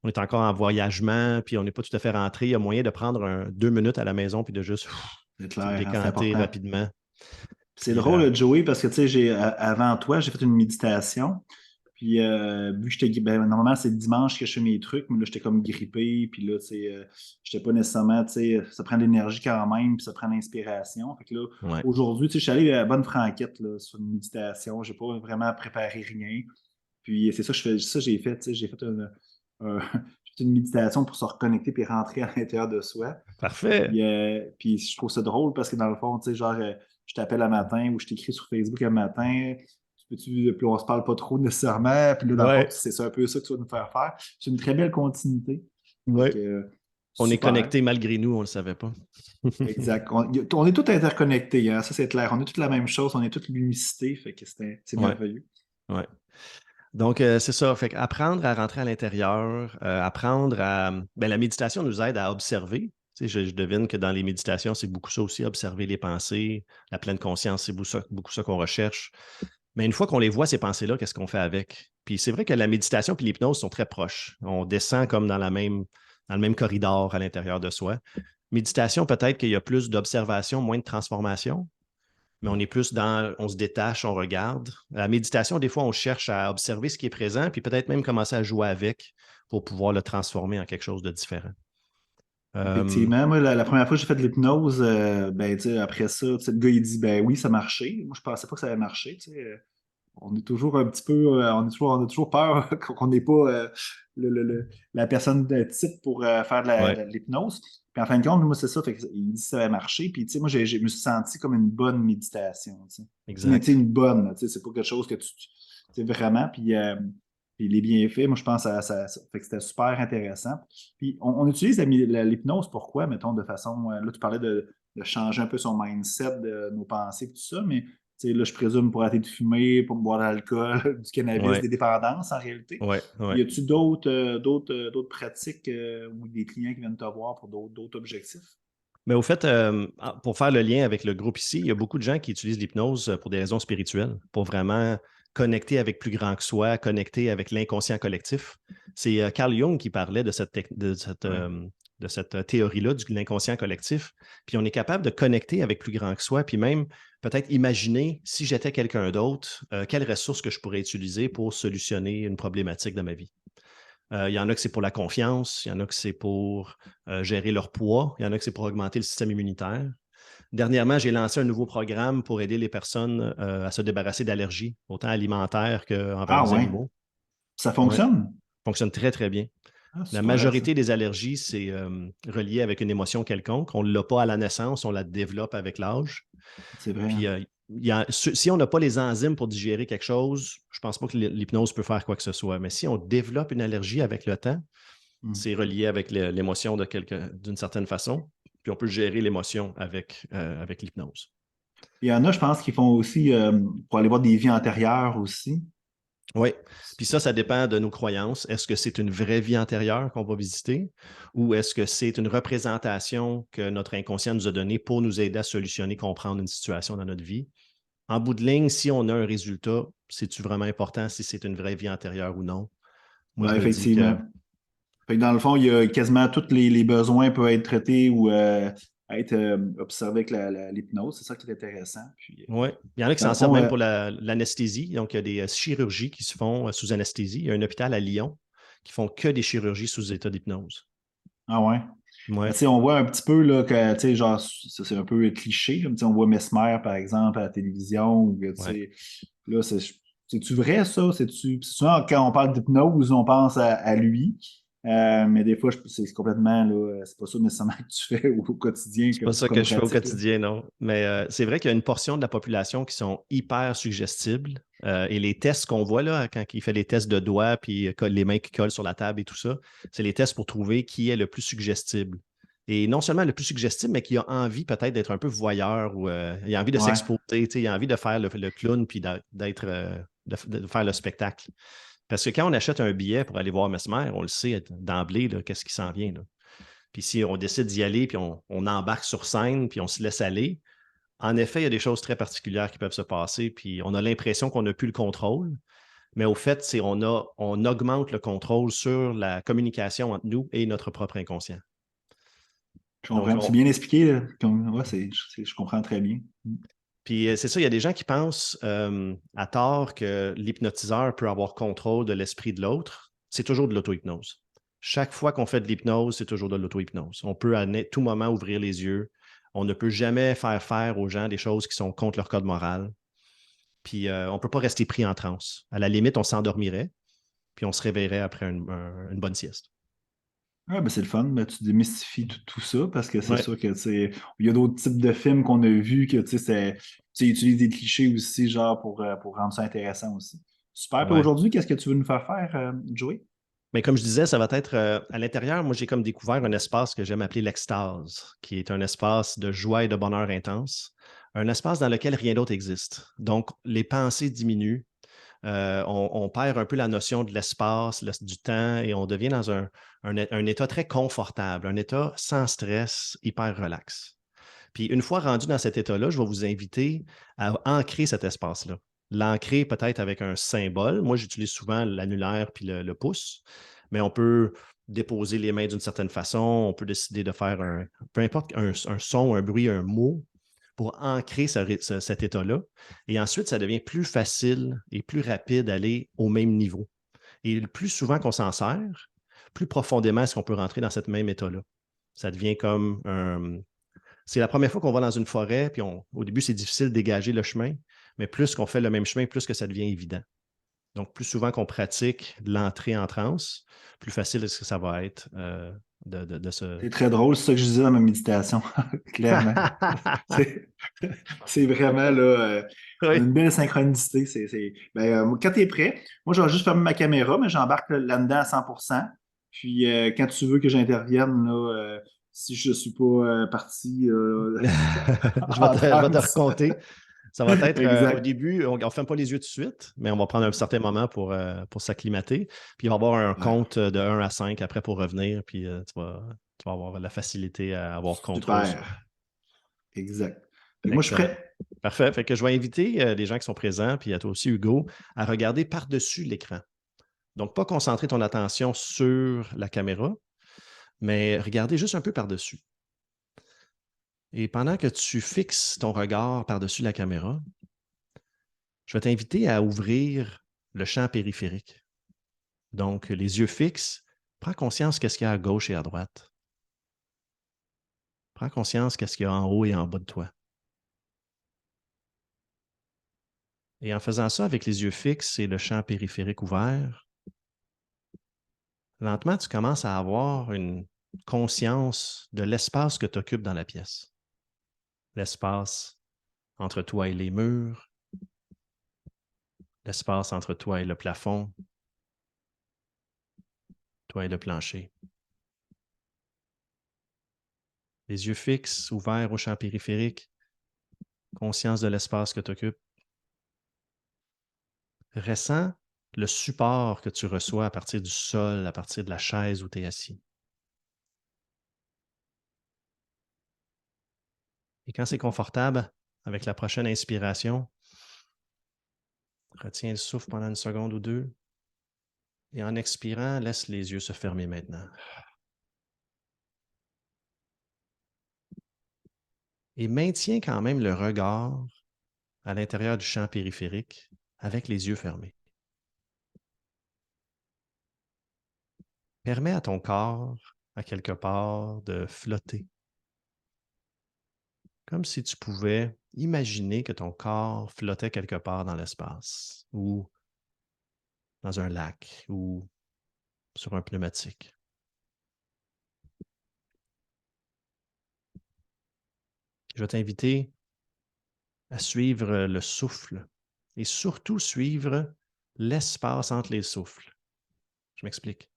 on est encore en voyagement, puis on n'est pas tout à fait rentré. Il y a moyen de prendre 2 minutes à la maison, puis de juste C'est clair, hein, c'est décanter important. rapidement. C'est Puis, drôle, Joey, parce que tu sais, avant toi, j'ai fait une méditation. Puis vu que normalement, c'est dimanche que je fais mes trucs, mais là, j'étais comme grippé. Puis là, tu sais, j'étais pas nécessairement, tu sais, ça prend de l'énergie quand même, puis ça prend de l'inspiration. Fait que là, ouais. aujourd'hui, tu sais, je suis allé à la bonne franquette là, sur une méditation. J'ai pas vraiment préparé rien. Puis c'est ça, j'ai fait, tu sais, j'ai fait une méditation pour se reconnecter puis rentrer à l'intérieur de soi. Parfait. Puis je trouve ça drôle parce que dans le fond, tu sais, genre, je t'appelle un matin ou je t'écris sur Facebook un matin, puis on se parle pas trop nécessairement, puis là, dans le fond, Ouais. c'est un peu ça que tu vas nous faire faire. C'est une très belle continuité. Fait Ouais. que, On est super. connectés malgré nous, on ne le savait pas. Exact. On est tous interconnectés, hein, ça c'est clair. On est tous la même chose, on est tous l'unicité, fait que c'est Ouais. merveilleux. Ouais. Donc, c'est ça. Fait apprendre à rentrer à l'intérieur, apprendre à. Ben, la méditation nous aide à observer. Tu sais, je devine que dans les méditations, c'est beaucoup ça aussi, observer les pensées. La pleine conscience, c'est beaucoup ça qu'on recherche. Mais une fois qu'on les voit, ces pensées-là, qu'est-ce qu'on fait avec? Puis c'est vrai que la méditation et l'hypnose sont très proches. On descend comme dans le même corridor à l'intérieur de soi. Méditation, peut-être qu'il y a plus d'observation, moins de transformation, mais on est plus on se détache, on regarde. La méditation, des fois, on cherche à observer ce qui est présent, puis peut-être même commencer à jouer avec pour pouvoir le transformer en quelque chose de différent. Euh, Effectivement, moi, la première fois que j'ai fait de l'hypnose, ben, tu sais, après ça, tu sais, le gars, il dit, ben oui, ça marchait. Moi, je pensais pas que ça allait marcher, tu sais. On est toujours un petit peu, on a toujours peur qu'on n'ait pas la personne de type pour faire ouais, de l'hypnose. Puis en fin de compte, moi, c'est ça, fait que, il dit que ça va marcher. Puis, tu sais, moi, je me suis senti comme une bonne méditation, tu sais. Mais, tu sais, exact. une bonne, tu sais, c'est pas quelque chose que tu sais, vraiment. Puis les bienfaits, moi, je pense que fait que c'était super intéressant. Puis, on utilise l'hypnose, pourquoi, mettons, de façon, là, tu parlais de changer un peu son mindset, de nos pensées, tout ça, mais tu sais, là, je présume pour arrêter de fumer, pour boire de l'alcool, du cannabis, Ouais, des dépendances en réalité. ouais, ouais. Y a-tu d'autres pratiques ou des clients qui viennent te voir pour d'autres objectifs? Mais au fait, pour faire le lien avec le groupe ici, il y a beaucoup de gens qui utilisent l'hypnose pour des raisons spirituelles, pour vraiment connecter avec plus grand que soi, connecter avec l'inconscient collectif. C'est Carl Jung qui parlait Ouais. de cette théorie-là de l'inconscient collectif. Puis on est capable de connecter avec plus grand que soi, puis même peut-être imaginer si j'étais quelqu'un d'autre, quelles ressources que je pourrais utiliser pour solutionner une problématique de ma vie. Il y en a que c'est pour la confiance, il y en a que c'est pour gérer leur poids, il y en a que c'est pour augmenter le système immunitaire. Dernièrement, j'ai lancé un nouveau programme pour aider les personnes à se débarrasser d'allergies, autant alimentaires qu'envers Ah les ouais, animaux. ça Oui, fonctionne? fonctionne très, très bien. Ah, La super ça. majorité des allergies, c'est relié avec une émotion quelconque. On ne l'a pas à la naissance, on la développe avec l'âge. C'est vrai. Puis, si on n'a pas les enzymes pour digérer quelque chose, je ne pense pas que l'hypnose peut faire quoi que ce soit. Mais si on développe une allergie avec le temps, Hmm. c'est relié avec l'émotion d'une certaine façon. Puis on peut gérer l'émotion avec l'hypnose. Il y en a, je pense, qui font aussi pour aller voir des vies antérieures aussi. Oui. Puis ça dépend de nos croyances. Est-ce que c'est une vraie vie antérieure qu'on va visiter ou est-ce que c'est une représentation que notre inconscient nous a donnée pour nous aider à solutionner, comprendre une situation dans notre vie? En bout de ligne, si on a un résultat, c'est-tu vraiment important si c'est une vraie vie antérieure ou non? Moi, je Ouais, me dis que effectivement. Fait que dans le fond, il y a quasiment tous les besoins peuvent être traités ou être observés avec l'hypnose. C'est ça qui est intéressant. Puis, oui. Il y en a qui dans le s'en servent fond, même pour l'anesthésie. Donc, il y a des chirurgies qui se font sous anesthésie. Il y a un hôpital à Lyon qui font que des chirurgies sous état d'hypnose. ah ouais. Oui, Ben, tu sais, on voit un petit peu là, que tu sais, genre, ça, c'est un peu cliché. Comme, tu sais, on voit Mesmer, par exemple, à la télévision. Ou, que, tu ouais. sais, là, c'est-tu vrai, ça? Souvent, quand on parle d'hypnose, on pense à lui. Mais des fois, c'est complètement, là, c'est pas ça nécessairement que tu fais au quotidien C'est pas ça que comme je fais au pratique, là. quotidien, non. Mais c'est vrai qu'il y a une portion de la population qui sont hyper suggestibles. Et les tests qu'on voit là, quand il fait les tests de doigts, puis les mains qui collent sur la table et tout ça, c'est les tests pour trouver qui est le plus suggestible. Et non seulement le plus suggestible, mais qui a envie peut-être d'être un peu voyeur ou il a envie de Ouais. s'exposer, tu sais, il a envie de faire le clown puis de faire le spectacle. Parce que quand on achète un billet pour aller voir Mesmer, on le sait d'emblée, là, qu'est-ce qui s'en vient, là. Puis si on décide d'y aller, puis on embarque sur scène, puis on se laisse aller, en effet, il y a des choses très particulières qui peuvent se passer, puis on a l'impression qu'on n'a plus le contrôle, mais au fait, on augmente le contrôle sur la communication entre nous et notre propre inconscient. Je Donc, comprends. C'est bien expliqué, là. Ouais, je comprends très bien. puis c'est ça, il y a des gens qui pensent à tort que l'hypnotiseur peut avoir contrôle de l'esprit de l'autre. C'est toujours de l'auto-hypnose. Chaque fois qu'on fait de l'hypnose, c'est toujours de l'auto-hypnose. On peut à tout moment ouvrir les yeux. On ne peut jamais faire aux gens des choses qui sont contre leur code moral. Puis on ne peut pas rester pris en transe. À la limite, on s'endormirait. puis on se réveillerait après une bonne sieste. Ouais, ben c'est le fun, ben, tu démystifies tout ça parce que c'est Ouais, sûr que il y a d'autres types de films qu'on a vus que tu utilises des clichés aussi, genre pour rendre ça intéressant aussi. Super. Puis ouais. aujourd'hui, qu'est-ce que tu veux nous faire faire, Joey? Mais comme je disais, ça va être à l'intérieur. Moi, j'ai comme découvert un espace que j'aime appeler l'extase, qui est un espace de joie et de bonheur intense, un espace dans lequel rien d'autre existe. Donc, les pensées diminuent, on perd un peu la notion de l'espace, du temps, et on devient dans un état très confortable, un état sans stress, hyper relax. Puis une fois rendu dans cet état-là, je vais vous inviter à ancrer cet espace-là. L'ancrer peut-être avec un symbole. Moi, j'utilise souvent l'annulaire puis le pouce, mais on peut déposer les mains d'une certaine façon. On peut décider de faire peu importe, un son, un bruit, un mot pour ancrer cet état-là. Et ensuite, ça devient plus facile et plus rapide d'aller au même niveau. Et le plus souvent qu'on s'en sert, plus profondément est-ce qu'on peut rentrer dans cet même état-là. Ça devient comme c'est la première fois qu'on va dans une forêt, puis au début, c'est difficile de dégager le chemin, mais plus qu'on fait le même chemin, plus que ça devient évident. Donc, plus souvent qu'on pratique l'entrée en transe, plus facile est-ce que ça va être de se... C'est très drôle, c'est ça que je disais dans ma méditation, clairement. C'est c'est vraiment là, Oui. une belle synchronicité. Quand tu es prêt, moi, je vais juste fermer ma caméra, mais j'embarque là-dedans à 100%. Puis, quand tu veux que j'intervienne, là, si je ne suis pas parti en Je vais te transe. raconter. Ça va être au Exact. début, on ne ferme pas les yeux tout de suite, mais on va prendre un certain moment pour s'acclimater. Puis il va y avoir un Ouais. compte de 1 à 5 après pour revenir, puis tu vas avoir la facilité à avoir contrôle sur. Super. Exact. Fait que moi, je suis Excellent. prêt. Parfait. Fait que je vais inviter les gens qui sont présents, puis à toi aussi, Hugo, à regarder par-dessus l'écran. Donc, pas concentrer ton attention sur la caméra, mais regarder juste un peu par-dessus. Et pendant que tu fixes ton regard par-dessus la caméra, je vais t'inviter à ouvrir le champ périphérique. Donc, les yeux fixes, prends conscience qu'est-ce qu'il y a à gauche et à droite. Prends conscience qu'est-ce qu'il y a en haut et en bas de toi. Et en faisant ça avec les yeux fixes et le champ périphérique ouvert, lentement, tu commences à avoir une conscience de l'espace que tu occupes dans la pièce. L'espace entre toi et les murs, l'espace entre toi et le plafond, toi et le plancher. Les yeux fixes, ouverts au champ périphérique, conscience de l'espace que tu occupes. Ressens le support que tu reçois à partir du sol, à partir de la chaise où tu es assis. Et quand c'est confortable, avec la prochaine inspiration, retiens le souffle pendant une seconde ou deux. Et en expirant, laisse les yeux se fermer maintenant. Et maintiens quand même le regard à l'intérieur du champ périphérique avec les yeux fermés. Permets à ton corps, à quelque part, de flotter. Comme si tu pouvais imaginer que ton corps flottait quelque part dans l'espace ou dans un lac ou sur un pneumatique. Je vais t'inviter à suivre le souffle et surtout suivre l'espace entre les souffles. Je m'explique.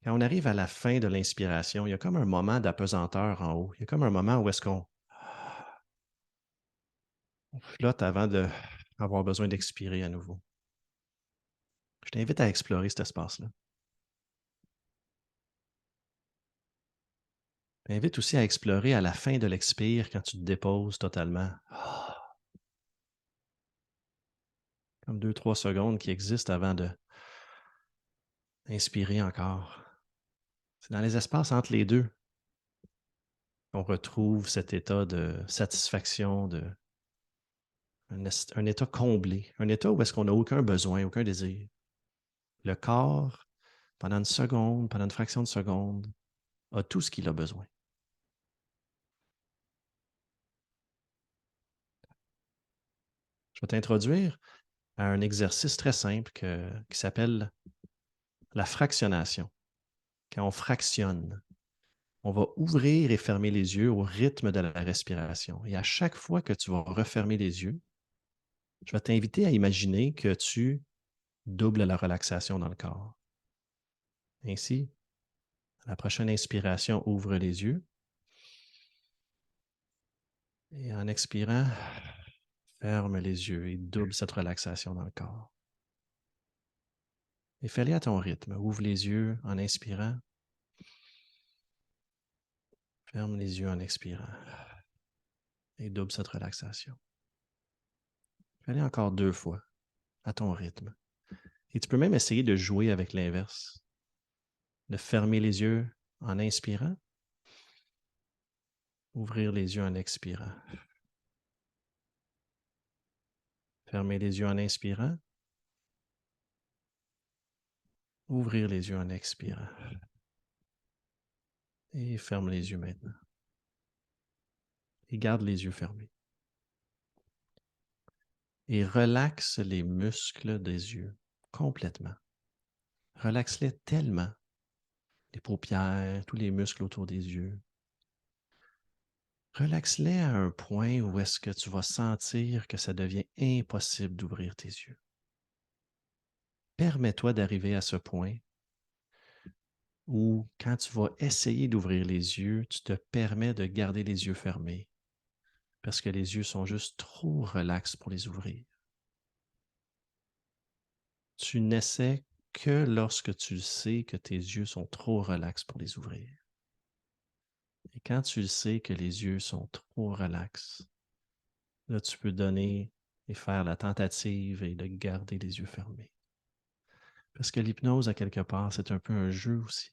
Quand on arrive à la fin de l'inspiration, il y a comme un moment d'apesanteur en haut. Il y a comme un moment où est-ce qu'on flotte avant d'avoir besoin d'expirer à nouveau. Je t'invite à explorer cet espace-là. Je t'invite aussi à explorer à la fin de l'expire quand tu te déposes totalement. Comme 2, 3 secondes qui existent avant d'inspirer encore. C'est dans les espaces entre les deux qu'on retrouve cet état de satisfaction, un état comblé, un état où est-ce qu'on n'a aucun besoin, aucun désir. Le corps, pendant une seconde, pendant une fraction de seconde, a tout ce qu'il a besoin. Je vais t'introduire à un exercice très simple qui s'appelle la fractionnation. Quand on fractionne, on va ouvrir et fermer les yeux au rythme de la respiration. Et à chaque fois que tu vas refermer les yeux, je vais t'inviter à imaginer que tu doubles la relaxation dans le corps. Ainsi, à la prochaine inspiration, ouvre les yeux. Et en expirant, ferme les yeux et double cette relaxation dans le corps. Et fais-le à ton rythme. Ouvre les yeux en inspirant. Ferme les yeux en expirant. Et double cette relaxation. Fais-le encore 2 fois, à ton rythme. Et tu peux même essayer de jouer avec l'inverse. De fermer les yeux en inspirant. Ouvrir les yeux en expirant. Fermer les yeux en inspirant. Ouvrir les yeux en expirant. Et ferme les yeux maintenant. Et garde les yeux fermés. Et relaxe les muscles des yeux complètement. Relaxe-les tellement. Les paupières, tous les muscles autour des yeux. Relaxe-les à un point où est-ce que tu vas sentir que ça devient impossible d'ouvrir tes yeux. Permets-toi d'arriver à ce point où, quand tu vas essayer d'ouvrir les yeux, tu te permets de garder les yeux fermés parce que les yeux sont juste trop relax pour les ouvrir. Tu n'essaies que lorsque tu sais que tes yeux sont trop relax pour les ouvrir. Et quand tu sais que les yeux sont trop relax, là, tu peux donner et faire la tentative et de garder les yeux fermés. Parce que l'hypnose, à quelque part, c'est un peu un jeu aussi.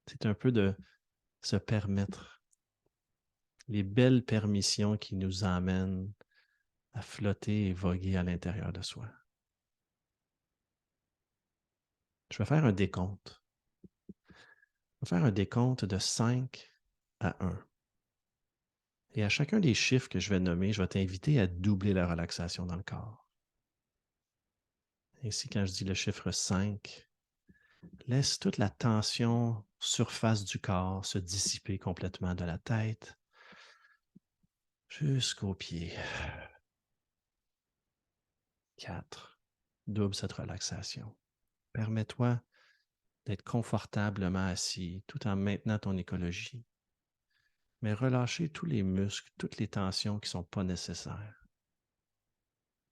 C'est un peu de se permettre les belles permissions qui nous emmènent à flotter et voguer à l'intérieur de soi. Je vais faire un décompte. Je vais faire un décompte de 5 à 1. Et à chacun des chiffres que je vais nommer, je vais t'inviter à doubler la relaxation dans le corps. Ainsi, quand je dis le chiffre 5, laisse toute la tension surface du corps se dissiper complètement de la tête jusqu'aux pieds. 4. Double cette relaxation. Permets-toi d'être confortablement assis tout en maintenant ton écologie, mais relâcher tous les muscles, toutes les tensions qui ne sont pas nécessaires.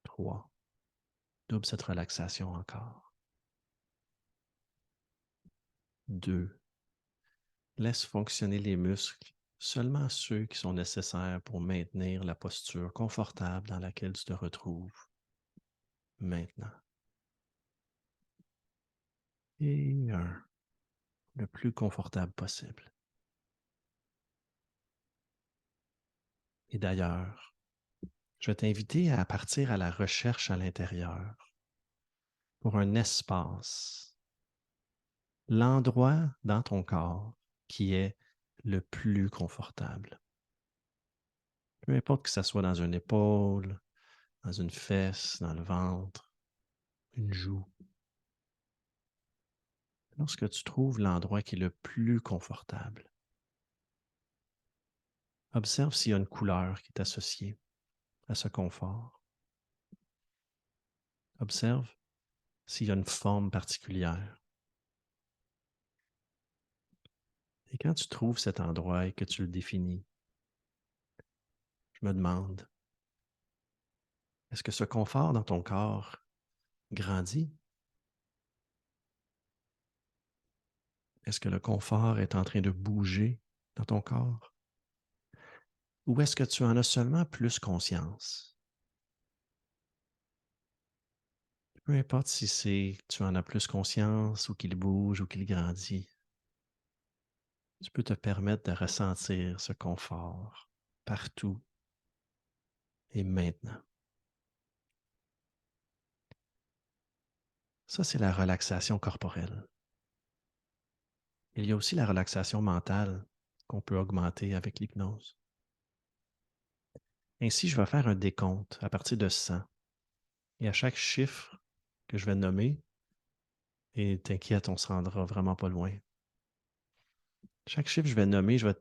3. Double cette relaxation encore. 2. Laisse fonctionner les muscles, seulement ceux qui sont nécessaires pour maintenir la posture confortable dans laquelle tu te retrouves maintenant. Et 1. Le plus confortable possible. Et d'ailleurs, je vais t'inviter à partir à la recherche à l'intérieur pour un espace, l'endroit dans ton corps qui est le plus confortable. Peu importe que ce soit dans une épaule, dans une fesse, dans le ventre, une joue. Lorsque tu trouves l'endroit qui est le plus confortable, observe s'il y a une couleur qui est associée à ce confort. Observe s'il y a une forme particulière. Et quand tu trouves cet endroit et que tu le définis, je me demande, est-ce que ce confort dans ton corps grandit? Est-ce que le confort est en train de bouger dans ton corps? Ou est-ce que tu en as seulement plus conscience? Peu importe si c'est tu en as plus conscience ou qu'il bouge ou qu'il grandit, tu peux te permettre de ressentir ce confort partout et maintenant. Ça, c'est la relaxation corporelle. Il y a aussi la relaxation mentale qu'on peut augmenter avec l'hypnose. Ainsi, je vais faire un décompte à partir de 100. Et à chaque chiffre que je vais nommer, et t'inquiète, on ne se rendra vraiment pas loin. Chaque chiffre que je vais nommer, je vais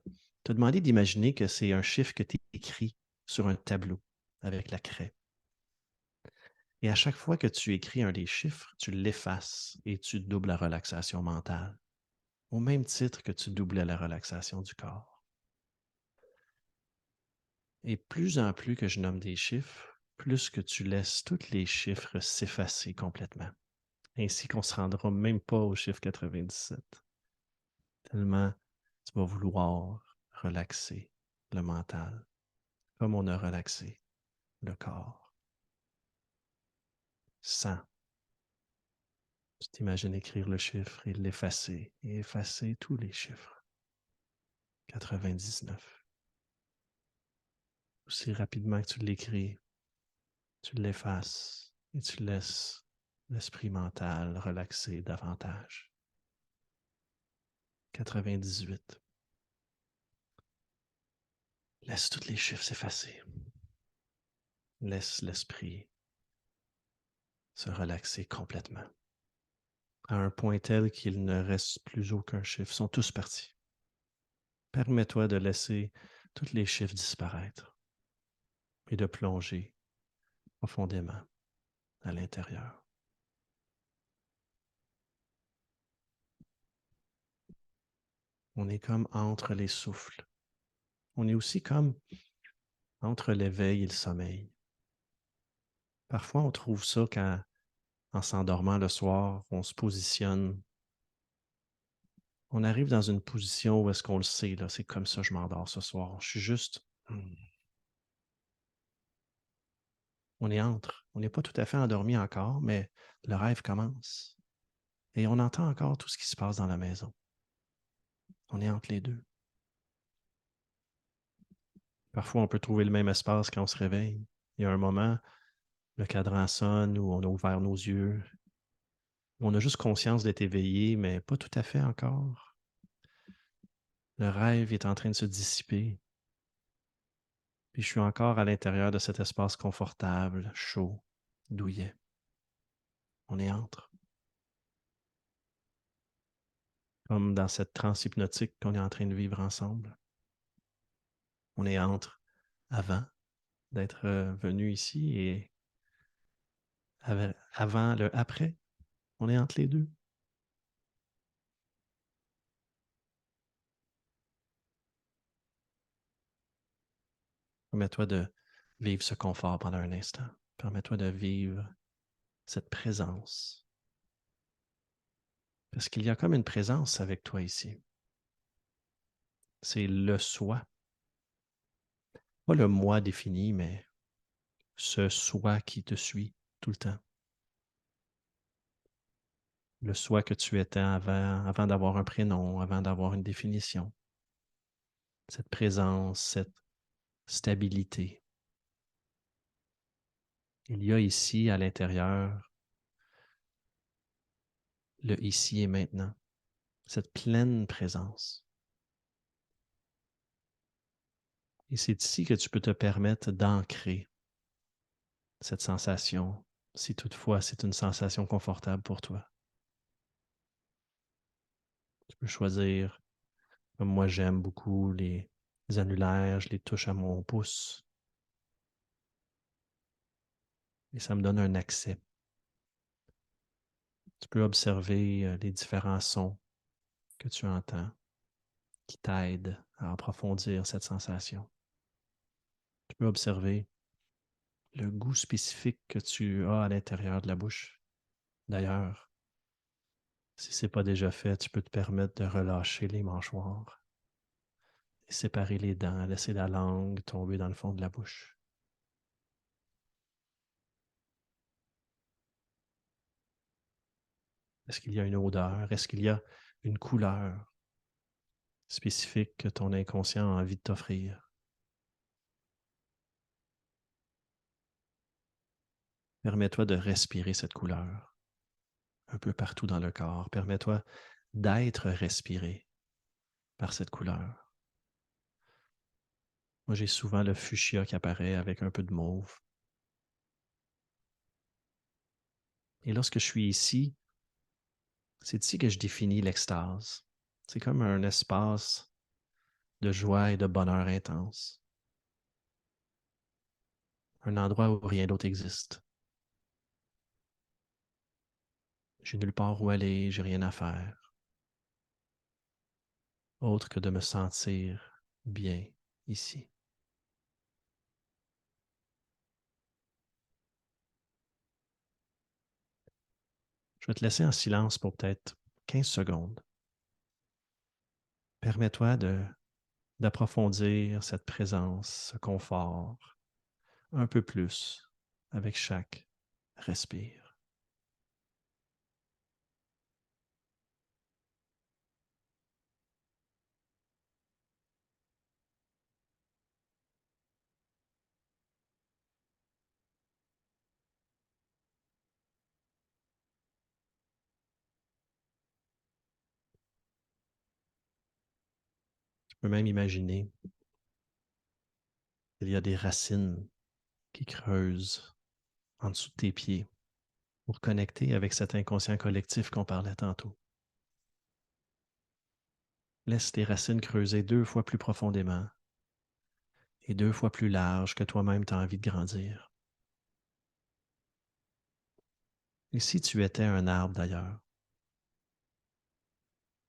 te demander d'imaginer que c'est un chiffre que tu écris sur un tableau avec la craie. Et à chaque fois que tu écris un des chiffres, tu l'effaces et tu doubles la relaxation mentale, au même titre que tu doublais la relaxation du corps. Et plus en plus que je nomme des chiffres, plus que tu laisses tous les chiffres s'effacer complètement, ainsi qu'on ne se rendra même pas au chiffre 97. Tellement tu vas vouloir relaxer le mental, comme on a relaxé le corps. 100. Tu t'imagines écrire le chiffre et l'effacer, et effacer tous les chiffres. 99. Aussi rapidement que tu l'écris, tu l'effaces et tu laisses l'esprit mental relaxer davantage. 98. Laisse tous les chiffres s'effacer. Laisse l'esprit se relaxer complètement. À un point tel qu'il ne reste plus aucun chiffre. Ils sont tous partis. Permets-toi de laisser tous les chiffres disparaître et de plonger profondément à l'intérieur. On est comme entre les souffles. On est aussi comme entre l'éveil et le sommeil. Parfois, on trouve ça quand, en s'endormant le soir, on se positionne. On arrive dans une position où est-ce qu'on le sait, là, c'est comme ça que je m'endors ce soir. Je suis juste... On est entre. On n'est pas tout à fait endormi encore, mais le rêve commence. Et on entend encore tout ce qui se passe dans la maison. On est entre les deux. Parfois, on peut trouver le même espace quand on se réveille. Il y a un moment, le cadran sonne ou on a ouvert nos yeux. On a juste conscience d'être éveillé, mais pas tout à fait encore. Le rêve est en train de se dissiper. Puis je suis encore à l'intérieur de cet espace confortable, chaud, douillet. On est entre. Comme dans cette transe hypnotique qu'on est en train de vivre ensemble. On est entre avant d'être venu ici et avant le après. On est entre les deux. Permets-toi de vivre ce confort pendant un instant. Permets-toi de vivre cette présence. Parce qu'il y a comme une présence avec toi ici. C'est le soi. Pas le moi défini, mais ce soi qui te suit tout le temps. Le soi que tu étais avant d'avoir un prénom, avant d'avoir une définition. Cette présence, cette stabilité. Il y a ici, à l'intérieur, le ici et maintenant, cette pleine présence. Et c'est ici que tu peux te permettre d'ancrer cette sensation, si toutefois c'est une sensation confortable pour toi. Tu peux choisir, comme moi j'aime beaucoup les annulaires, je les touche à mon pouce. Et ça me donne un accès. Tu peux observer les différents sons que tu entends qui t'aident à approfondir cette sensation. Tu peux observer le goût spécifique que tu as à l'intérieur de la bouche. D'ailleurs, si ce n'est pas déjà fait, tu peux te permettre de relâcher les mâchoires et séparer les dents, laisser la langue tomber dans le fond de la bouche. Est-ce qu'il y a une odeur? Est-ce qu'il y a une couleur spécifique que ton inconscient a envie de t'offrir? Permets-toi de respirer cette couleur un peu partout dans le corps. Permets-toi d'être respiré par cette couleur. Moi, j'ai souvent le fuchsia qui apparaît avec un peu de mauve. Et lorsque je suis ici, c'est ici que je définis l'extase. C'est comme un espace de joie et de bonheur intense. Un endroit où rien d'autre existe. J'ai nulle part où aller, j'ai rien à faire. Autre que de me sentir bien ici. Je vais te laisser en silence pour peut-être 15 secondes. Permets-toi d'approfondir cette présence, ce confort, un peu plus avec chaque respire. Tu peux même imaginer qu'il y a des racines qui creusent en dessous de tes pieds pour connecter avec cet inconscient collectif qu'on parlait tantôt. Laisse tes racines creuser 2 fois plus profondément et 2 fois plus large que toi-même tu as envie de grandir. Et si tu étais un arbre d'ailleurs,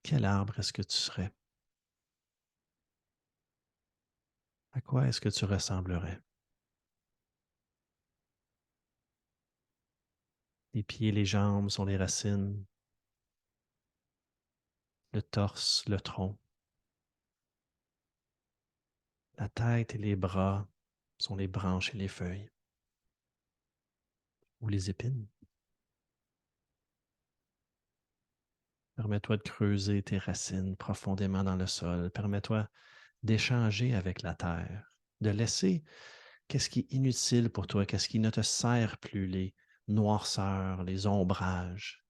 quel arbre est-ce que tu serais? À quoi est-ce que tu ressemblerais? Les pieds, les jambes sont les racines, le torse, le tronc. La tête et les bras sont les branches et les feuilles. Ou les épines. Permets-toi de creuser tes racines profondément dans le sol. Permets-toi d'échanger avec la terre, de laisser qu'est-ce qui est inutile pour toi, qu'est-ce qui ne te sert plus, les noirceurs, les ombrages.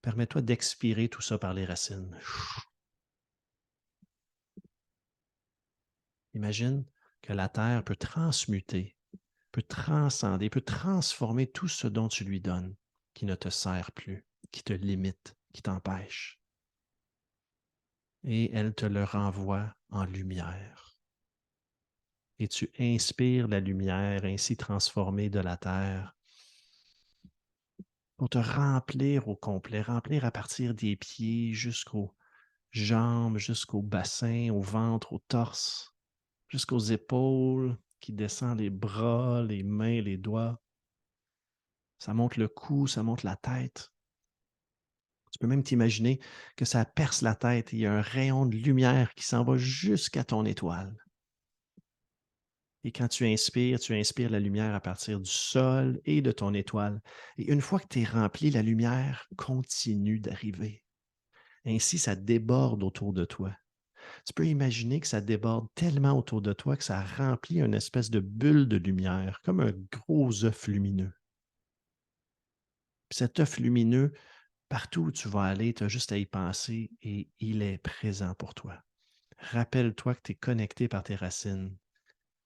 Permets-toi d'expirer tout ça par les racines. Imagine que la terre peut transmuter, peut transcender, peut transformer tout ce dont tu lui donnes, qui ne te sert plus, qui te limite, qui t'empêche. Et elle te le renvoie en lumière. Et tu inspires la lumière ainsi transformée de la terre pour te remplir au complet, remplir à partir des pieds jusqu'aux jambes, jusqu'au bassin, au ventre, au torse, jusqu'aux épaules, qui descend les bras, les mains, les doigts. Ça monte le cou, ça monte la tête. Tu peux même t'imaginer que ça perce la tête et il y a un rayon de lumière qui s'en va jusqu'à ton étoile. Et quand tu inspires la lumière à partir du sol et de ton étoile. Et une fois que tu es rempli, la lumière continue d'arriver. Ainsi, ça déborde autour de toi. Tu peux imaginer que ça déborde tellement autour de toi que ça remplit une espèce de bulle de lumière, comme un gros œuf lumineux. Puis cet œuf lumineux, partout où tu vas aller, tu as juste à y penser et il est présent pour toi. Rappelle-toi que tu es connecté par tes racines,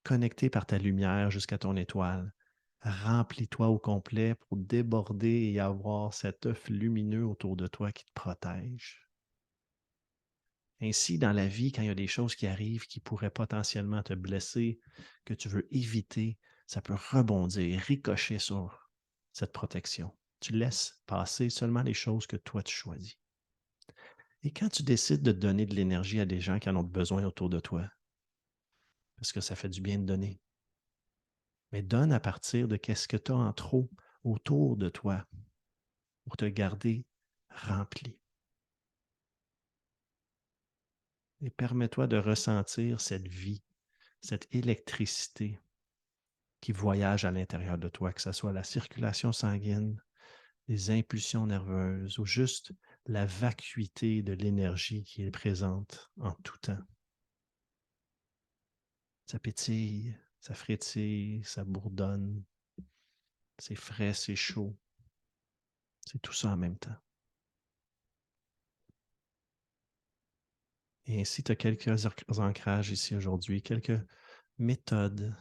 connecté par ta lumière jusqu'à ton étoile. Remplis-toi au complet pour déborder et avoir cet œuf lumineux autour de toi qui te protège. Ainsi, dans la vie, quand il y a des choses qui arrivent qui pourraient potentiellement te blesser, que tu veux éviter, ça peut rebondir, ricocher sur cette protection. Tu laisses passer seulement les choses que toi tu choisis. Et quand tu décides de donner de l'énergie à des gens qui en ont besoin autour de toi, parce que ça fait du bien de donner, mais donne à partir de ce que tu as en trop autour de toi pour te garder rempli. Et permets-toi de ressentir cette vie, cette électricité qui voyage à l'intérieur de toi, que ce soit la circulation sanguine, les impulsions nerveuses ou juste la vacuité de l'énergie qui est présente en tout temps. Ça pétille, ça frétille, ça bourdonne, c'est frais, c'est chaud. C'est tout ça en même temps. Et ainsi, tu as quelques ancrages ici aujourd'hui, quelques méthodes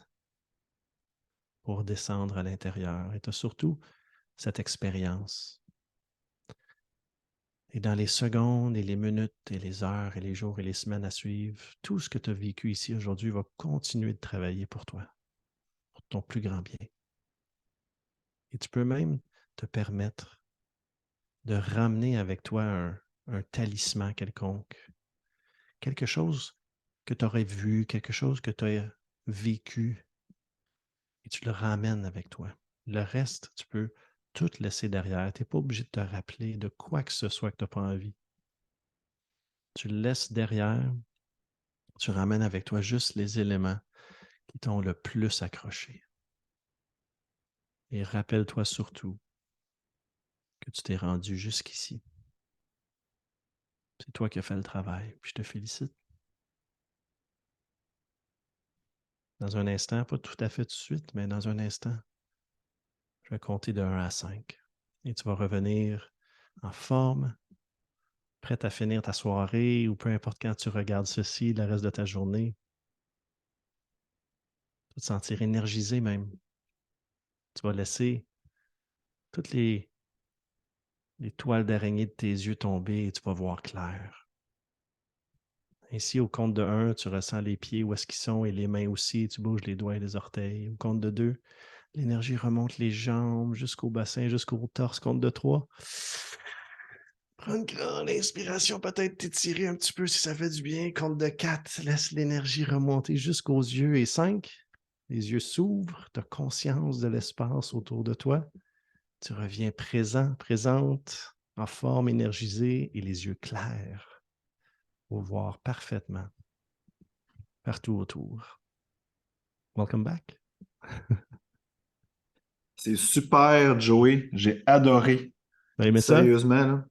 pour descendre à l'intérieur. Et tu as surtout cette expérience. Et dans les secondes et les minutes et les heures et les jours et les semaines à suivre, tout ce que tu as vécu ici aujourd'hui va continuer de travailler pour toi, pour ton plus grand bien. Et tu peux même te permettre de ramener avec toi un talisman quelconque, quelque chose que tu aurais vu, quelque chose que tu as vécu, et tu le ramènes avec toi. Le reste, tu peux tout laisser derrière. Tu n'es pas obligé de te rappeler de quoi que ce soit que tu n'as pas envie. Tu le laisses derrière, tu ramènes avec toi juste les éléments qui t'ont le plus accroché. Et rappelle-toi surtout que tu t'es rendu jusqu'ici. C'est toi qui as fait le travail, puis je te félicite. Dans un instant, pas tout à fait tout de suite, mais dans un instant, je vais compter de 1 à 5. Et tu vas revenir en forme, prête à finir ta soirée ou peu importe quand tu regardes ceci, le reste de ta journée. Tu vas te sentir énergisé même. Tu vas laisser toutes les toiles d'araignée de tes yeux tomber et tu vas voir clair. Ainsi, au compte de 1, tu ressens les pieds où est-ce qu'ils sont et les mains aussi, tu bouges les doigts et les orteils. Au compte de 2, l'énergie remonte les jambes jusqu'au bassin, jusqu'au torse. Compte de 3. Prends une grande inspiration, peut-être t'étirer un petit peu si ça fait du bien. Compte de 4, laisse l'énergie remonter jusqu'aux yeux. Et 5, les yeux s'ouvrent, tu as conscience de l'espace autour de toi. Tu reviens présent, présente, en forme énergisée et les yeux clairs pour voir parfaitement partout autour. Welcome back. C'est super, Joey. J'ai adoré. T'as aimé ça? Sérieusement, là.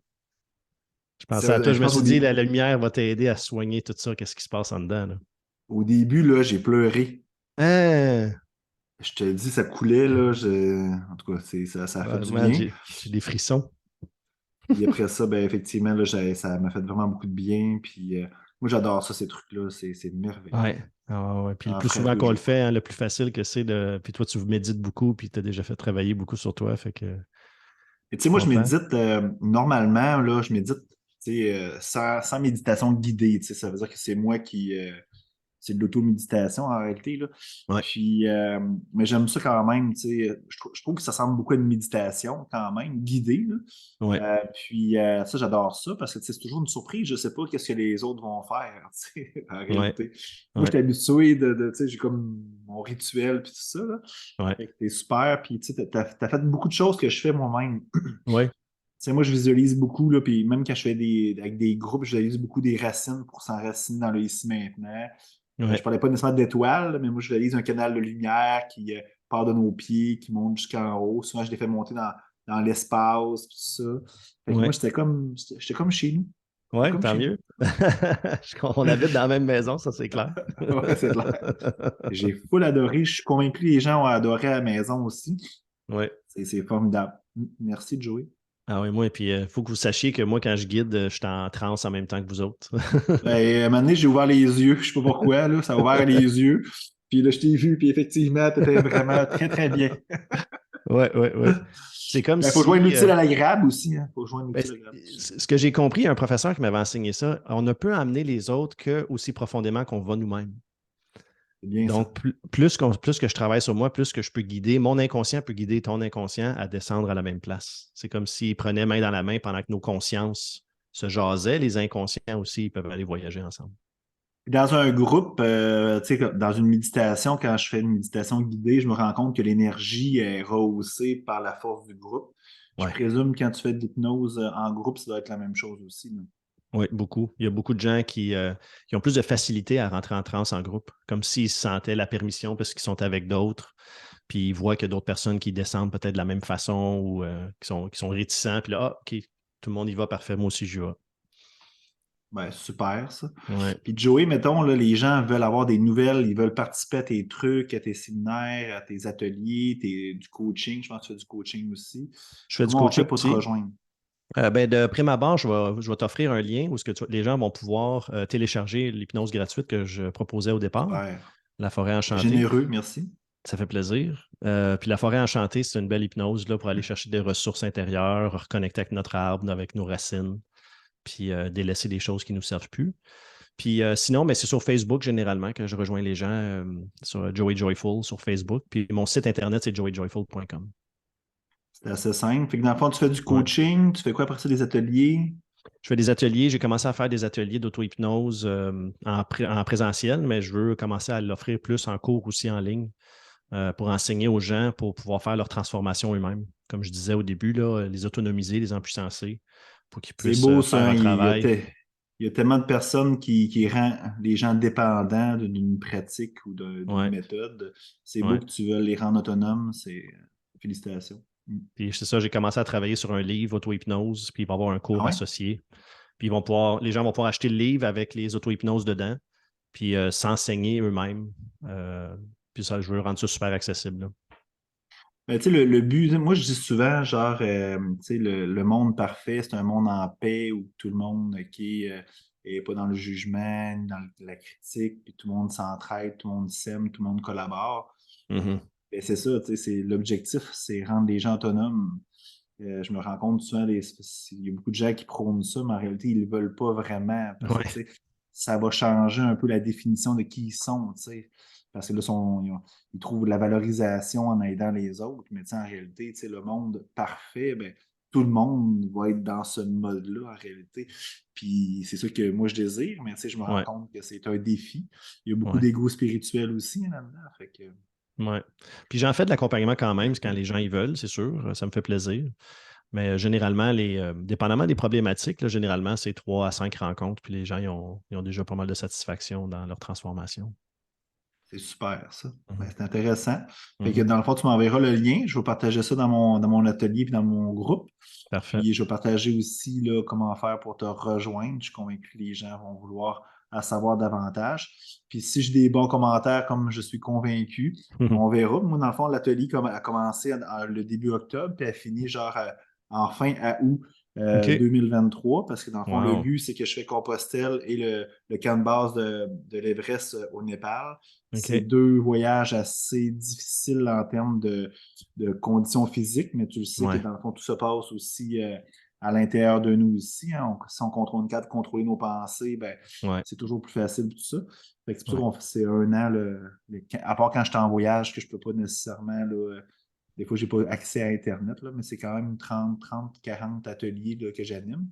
Je pensais à toi, Je je me pense suis dit, la lumière va t'aider à soigner tout ça, qu'est-ce qui se passe en dedans, là. au début, là, j'ai pleuré. Hein? Je te dis, ça coulait, là. En tout cas, ça a fait du Man, bien. j'ai des frissons. Puis après ça, ben, effectivement, là, ça m'a fait vraiment beaucoup de bien. Puis moi, j'adore ça, ces trucs-là. C'est merveilleux. Ouais. Ah ouais. Puis le En plus frère souvent deux qu'on le jours. fait, hein, le plus facile que c'est de. Puis toi, tu médites beaucoup, puis tu as déjà fait travailler beaucoup sur toi. Fait que Et tu je sais, suis moi, je content. médite normalement, là, je médite tu sais, sans méditation guidée. Tu sais, ça veut dire que c'est moi qui. C'est de l'automéditation en réalité, là. Ouais. Puis, mais j'aime ça quand même. Tu sais, je trouve que ça ressemble beaucoup à une méditation quand même, guidée, là. Ouais. Puis ça, j'adore ça parce que tu sais, c'est toujours une surprise. Je ne sais pas qu'est-ce que les autres vont faire, tu sais, en Ouais. réalité. Moi, Ouais. j'étais habitué tu sais, j'ai comme mon rituel puis tout ça, là. Ouais. Fait que c'est super. Puis tu sais, t'as fait beaucoup de choses que je fais moi-même. Ouais. Tu sais, moi, je visualise beaucoup, là, puis même quand je fais avec des groupes, je visualise beaucoup des racines pour s'enraciner dans le ici maintenant. Je Ouais. parlais pas nécessairement d'étoiles, mais moi, je visualise un canal de lumière qui part de nos pieds, qui monte jusqu'en haut. Souvent, je les fais monter dans l'espace, tout ça. Fait que moi, Ouais. j'étais comme chez nous. J'étais Ouais, comme tant chez nous. mieux. On habite dans la même maison, ça c'est clair. Ouais, c'est clair. J'ai full adoré. Je suis convaincu que les gens ont adoré à la maison aussi. Ouais. C'est formidable. Merci, Joey. Ah oui, moi, et puis il faut que vous sachiez que moi, quand je guide, je suis en transe en même temps que vous autres. À un moment donné, j'ai ouvert les yeux. Je sais pas pourquoi, là. Ça a ouvert les yeux. Puis là, je t'ai vu, puis effectivement, tu étais vraiment très, très bien. Ouais, ouais, ouais. C'est comme Il faut joindre si, l'utile à l'agréable aussi. Hein. Faut joindre ben, l'utile à l'agréable. ce que j'ai compris, un professeur qui m'avait enseigné ça, on ne peut amener les autres que aussi profondément qu'on va nous-mêmes. C'est bien ça. Donc, plus que je travaille sur moi, plus que je peux guider, mon inconscient peut guider ton inconscient à descendre à la même place. C'est comme s'ils prenaient main dans la main pendant que nos consciences se jasaient, les inconscients aussi, ils peuvent aller voyager ensemble. Dans un groupe, tu sais, dans une méditation, quand je fais une méditation guidée, je me rends compte que l'énergie est rehaussée par la force du groupe. Je Ouais. présume que quand tu fais de l'hypnose en groupe, ça doit être la même chose aussi. Là. Oui, beaucoup. Il y a beaucoup de gens qui ont plus de facilité à rentrer en transe en groupe, comme s'ils se sentaient la permission parce qu'ils sont avec d'autres, puis ils voient qu'il y a d'autres personnes qui descendent peut-être de la même façon ou qui sont réticents, puis là, ah, OK, tout le monde y va, parfait, moi aussi, j'y vais. Ben, super, ça. Ouais. Puis Joey, mettons, là, les gens veulent avoir des nouvelles, ils veulent participer à tes trucs, à tes séminaires, à tes ateliers, du coaching. Je pense que tu fais du coaching aussi. Je fais du Comment on coaching fait pour te aussi. rejoindre? Ben, de prime abord, je vais t'offrir un lien où les gens vont pouvoir télécharger l'hypnose gratuite que je proposais au départ, Super. La forêt C'est enchantée. généreux, merci. Ça fait plaisir. Puis la forêt enchantée, c'est une belle hypnose là, pour aller chercher des ressources intérieures, reconnecter avec notre arbre, avec nos racines, puis délaisser des choses qui ne nous servent plus. Puis sinon, mais c'est sur Facebook généralement que je rejoins les gens, sur Joey Joyful sur Facebook. Puis mon site internet, c'est joeyjoyful.com. C'est assez simple. Fait que dans le fond, tu fais du Ouais. coaching, tu fais quoi après ça, des ateliers? Je fais des ateliers. J'ai commencé à faire des ateliers d'auto-hypnose en présentiel, mais je veux commencer à l'offrir plus en cours aussi en ligne pour enseigner aux gens pour pouvoir faire leur transformation eux-mêmes. Comme je disais au début, là, les autonomiser, les empuissancer pour qu'ils C'est puissent beau faire ça, hein. un Il y a, travail. il y a tellement de personnes qui rendent les gens dépendants d'une pratique ou d'une Ouais, méthode. C'est beau ouais. que tu veux les rendre autonomes. Félicitations. Mm. Puis c'est ça, j'ai commencé à travailler sur un livre auto-hypnose, puis il va y avoir un Ah cours ouais? associé. Puis les gens vont pouvoir acheter le livre avec les auto-hypnoses dedans, puis s'enseigner eux-mêmes. Puis ça, je veux rendre ça super accessible, là. Ben, tu sais, le but, moi je dis souvent, genre, tu sais, le monde parfait, c'est un monde en paix où tout le monde qui est pas dans le jugement, ni dans la critique, puis tout le monde s'entraide, tout le monde s'aime, tout le monde collabore. Mhm. Ben, c'est ça, tu sais, l'objectif, c'est rendre les gens autonomes. Je me rends compte souvent, il y a beaucoup de gens qui prônent ça, mais en réalité, ils ne le veulent pas vraiment parce que, tu Ouais, sais, ça va changer un peu la définition de qui ils sont, tu sais. Parce que là, ils trouvent la valorisation en aidant les autres, mais tu sais, en réalité, tu sais, le monde parfait, ben, tout le monde va être dans ce mode-là, en réalité. Puis c'est ça que moi, je désire, mais tu sais, je me rends ouais, compte que c'est un défi. Il y a beaucoup ouais, d'ego spirituel aussi là-dedans. Fait que, ouais. Puis j'en fais de l'accompagnement quand même, c'est quand les gens y veulent, c'est sûr, ça me fait plaisir. Mais généralement, dépendamment des problématiques, là, généralement, c'est 3 à 5 rencontres, puis les gens ils ont déjà pas mal de satisfaction dans leur transformation. c'est super, ça. Ben, Mhm. c'est intéressant. Fait que Mhm. dans le fond, tu m'enverras le lien. Je vais partager ça dans mon atelier et dans mon groupe. Parfait. Puis je vais partager aussi là, comment faire pour te rejoindre. Je suis convaincu que les gens vont vouloir en savoir davantage. Puis si j'ai des bons commentaires, comme je suis convaincu, on verra. Moi, dans le fond, l'atelier a commencé le début octobre, puis a fini genre en fin à août OK. 2023, parce que dans le fond, le Wow. but, c'est que je fais Compostelle et le camp de base de l'Everest au Népal. C'est OK. deux voyages assez difficiles en termes de conditions physiques, mais tu le sais que Ouais. dans le fond, tout se passe aussi à l'intérieur de nous aussi, hein. Si on contrôle une carte, contrôler nos pensées, ben, Ouais. c'est toujours plus facile tout ça. Fait que c'est pour Ouais. ça qu'on c'est un an, à part quand je suis en voyage, que je ne peux pas nécessairement, là, des fois, je n'ai pas accès à Internet, là, mais c'est quand même 30, 40 ateliers là, que j'anime.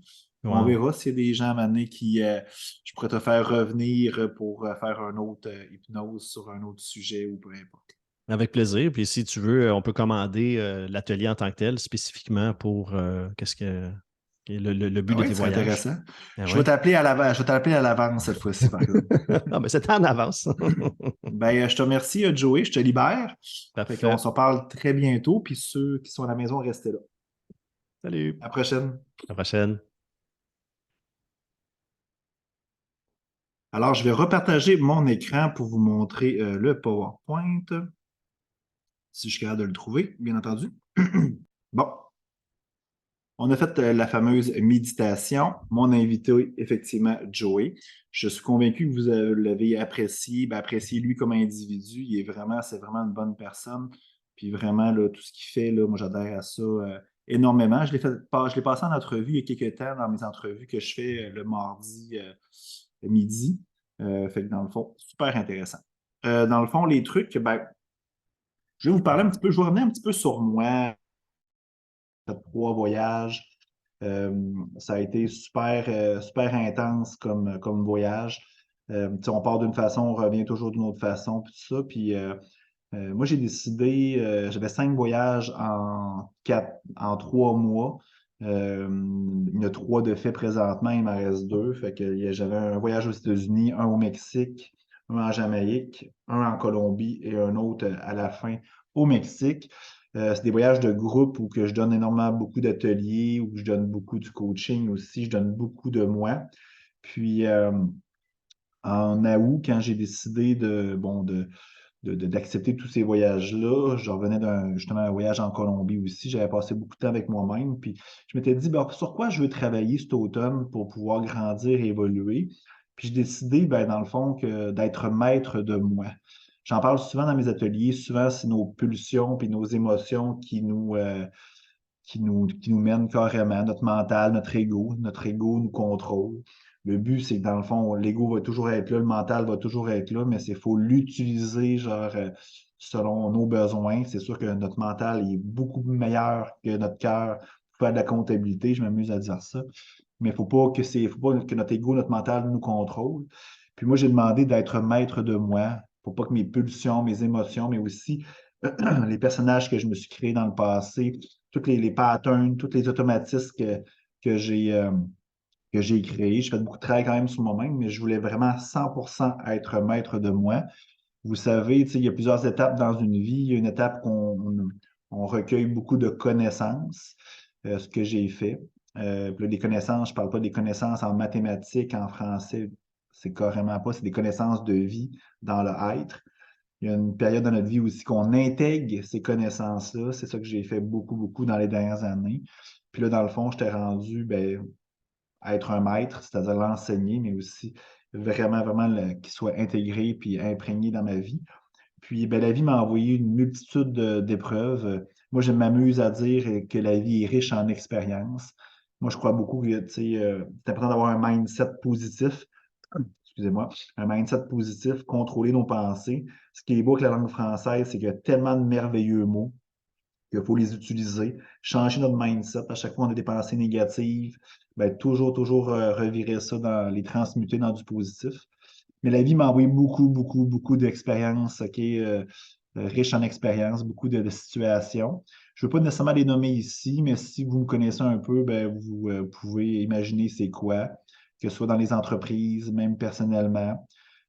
On Wow. verra s'il y a des gens à m'amener qui, je pourrais te faire revenir pour faire un autre hypnose sur un autre sujet ou peu importe. Avec plaisir. Puis si tu veux, on peut commander l'atelier en tant que tel, spécifiquement pour qu'est-ce que le but Ah de oui, tes ce serait voyages. intéressant. Ah Je vais ouais. t'appeler à l'avance, je vais t'appeler à l'avance cette fois-ci, par exemple. Ah, ben c'était en avance. Ben, je te remercie, Joey, je te libère. Fait qu'on Parfait. se parle très bientôt, puis ceux qui sont à la maison, restez là. Salut. À la prochaine. À la prochaine. Alors, je vais repartager mon écran pour vous montrer le PowerPoint, si je suis capable de le trouver, bien entendu. Bon, on a fait la fameuse méditation. Mon invité, effectivement, Joey. Je suis convaincu que vous l'avez apprécié. Ben, apprécié lui comme individu. C'est vraiment une bonne personne. Puis vraiment, là, tout ce qu'il fait, là, moi, j'adhère à ça énormément. Je l'ai passé en entrevue il y a quelques temps dans mes entrevues que je fais le mardi midi. Fait que dans le fond, super intéressant. Dans le fond, les trucs, ben, je vais vous parler un petit peu, je vais revenir un petit peu sur moi, fait 3 voyages. Ça a été super, super intense comme voyage. On part d'une façon, on revient toujours d'une autre façon, puis tout ça. Puis moi, j'ai décidé, j'avais 5 voyages en 3 mois. Il y en a 3 de fait présentement, il m'en reste 2. Fait que j'avais un voyage aux États-Unis, un au Mexique, un en Jamaïque, un en Colombie et un autre à la fin au Mexique. C'est des voyages de groupe où que je donne énormément beaucoup d'ateliers, où je donne beaucoup du coaching aussi, je donne beaucoup de moi. Puis en août, quand j'ai décidé d'accepter tous ces voyages-là. Je revenais justement un voyage en Colombie aussi. J'avais passé beaucoup de temps avec moi-même. Puis je m'étais dit, ben, sur quoi je veux travailler cet automne pour pouvoir grandir et évoluer. Puis j'ai décidé, ben, dans le fond, d'être maître de moi. J'en parle souvent dans mes ateliers. Souvent, c'est nos pulsions puis nos émotions qui nous mènent carrément, notre mental, notre ego. Notre ego nous contrôle. Le but, c'est que dans le fond, l'ego va toujours être là, le mental va toujours être là, mais il faut l'utiliser genre selon nos besoins. C'est sûr que notre mental est beaucoup meilleur que notre cœur pour faire de la comptabilité, je m'amuse à dire ça. Mais faut pas que notre ego, notre mental nous contrôle. Puis moi, j'ai demandé d'être maître de moi. Faut pas que mes pulsions, mes émotions, mais aussi les personnages que je me suis créés dans le passé, tous les patterns, tous les automatismes que j'ai euh, que j'ai créés. Je fais beaucoup de travail quand même sur moi-même, mais je voulais vraiment 100% être maître de moi. Vous savez, il y a plusieurs étapes dans une vie. Il y a une étape qu'on recueille beaucoup de connaissances, ce que j'ai fait. Puis là, des connaissances, je ne parle pas des connaissances en mathématiques, en français, c'est carrément pas, c'est des connaissances de vie dans le être. Il y a une période dans notre vie aussi qu'on intègre ces connaissances-là. C'est ça que j'ai fait beaucoup, beaucoup dans les dernières années. Puis là, dans le fond, je t'ai rendu ben, à être un maître, c'est-à-dire l'enseigner, mais aussi vraiment, vraiment qu'il soit intégré puis imprégné dans ma vie. Puis ben, la vie m'a envoyé une multitude d'épreuves. Moi, je m'amuse à dire que la vie est riche en expériences. Moi, je crois beaucoup que c'est important d'avoir un mindset positif. Excusez-moi, un mindset positif, contrôler nos pensées. Ce qui est beau avec la langue française, c'est qu'il y a tellement de merveilleux mots qu'il faut les utiliser, changer notre mindset. À chaque fois qu'on a des pensées négatives, ben, toujours, toujours revirer ça, les transmuter dans du positif. Mais la vie m'a envoyé beaucoup, beaucoup, beaucoup d'expériences, OK, riches en expériences, beaucoup de situations. Je ne veux pas nécessairement les nommer ici, mais si vous me connaissez un peu, ben, vous pouvez imaginer c'est quoi, que ce soit dans les entreprises, même personnellement.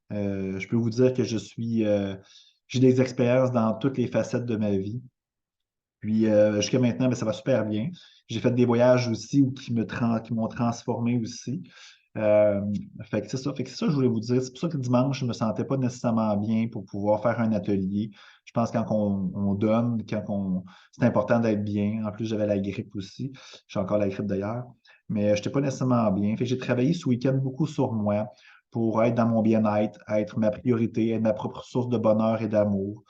Je peux vous dire que j'ai des expériences dans toutes les facettes de ma vie. Puis jusqu'à maintenant, ben, ça va super bien. J'ai fait des voyages aussi qui m'ont transformé aussi. Euh, fait que c'est ça. Fait que c'est ça que je voulais vous dire. C'est pour ça que le dimanche, je ne me sentais pas nécessairement bien pour pouvoir faire un atelier. Je pense que quand on donne, c'est important d'être bien. En plus, j'avais la grippe aussi. J'ai encore la grippe d'ailleurs. Mais je n'étais pas nécessairement bien. Fait que j'ai travaillé ce week-end beaucoup sur moi pour être dans mon bien-être, être ma priorité, être ma propre source de bonheur et d'amour.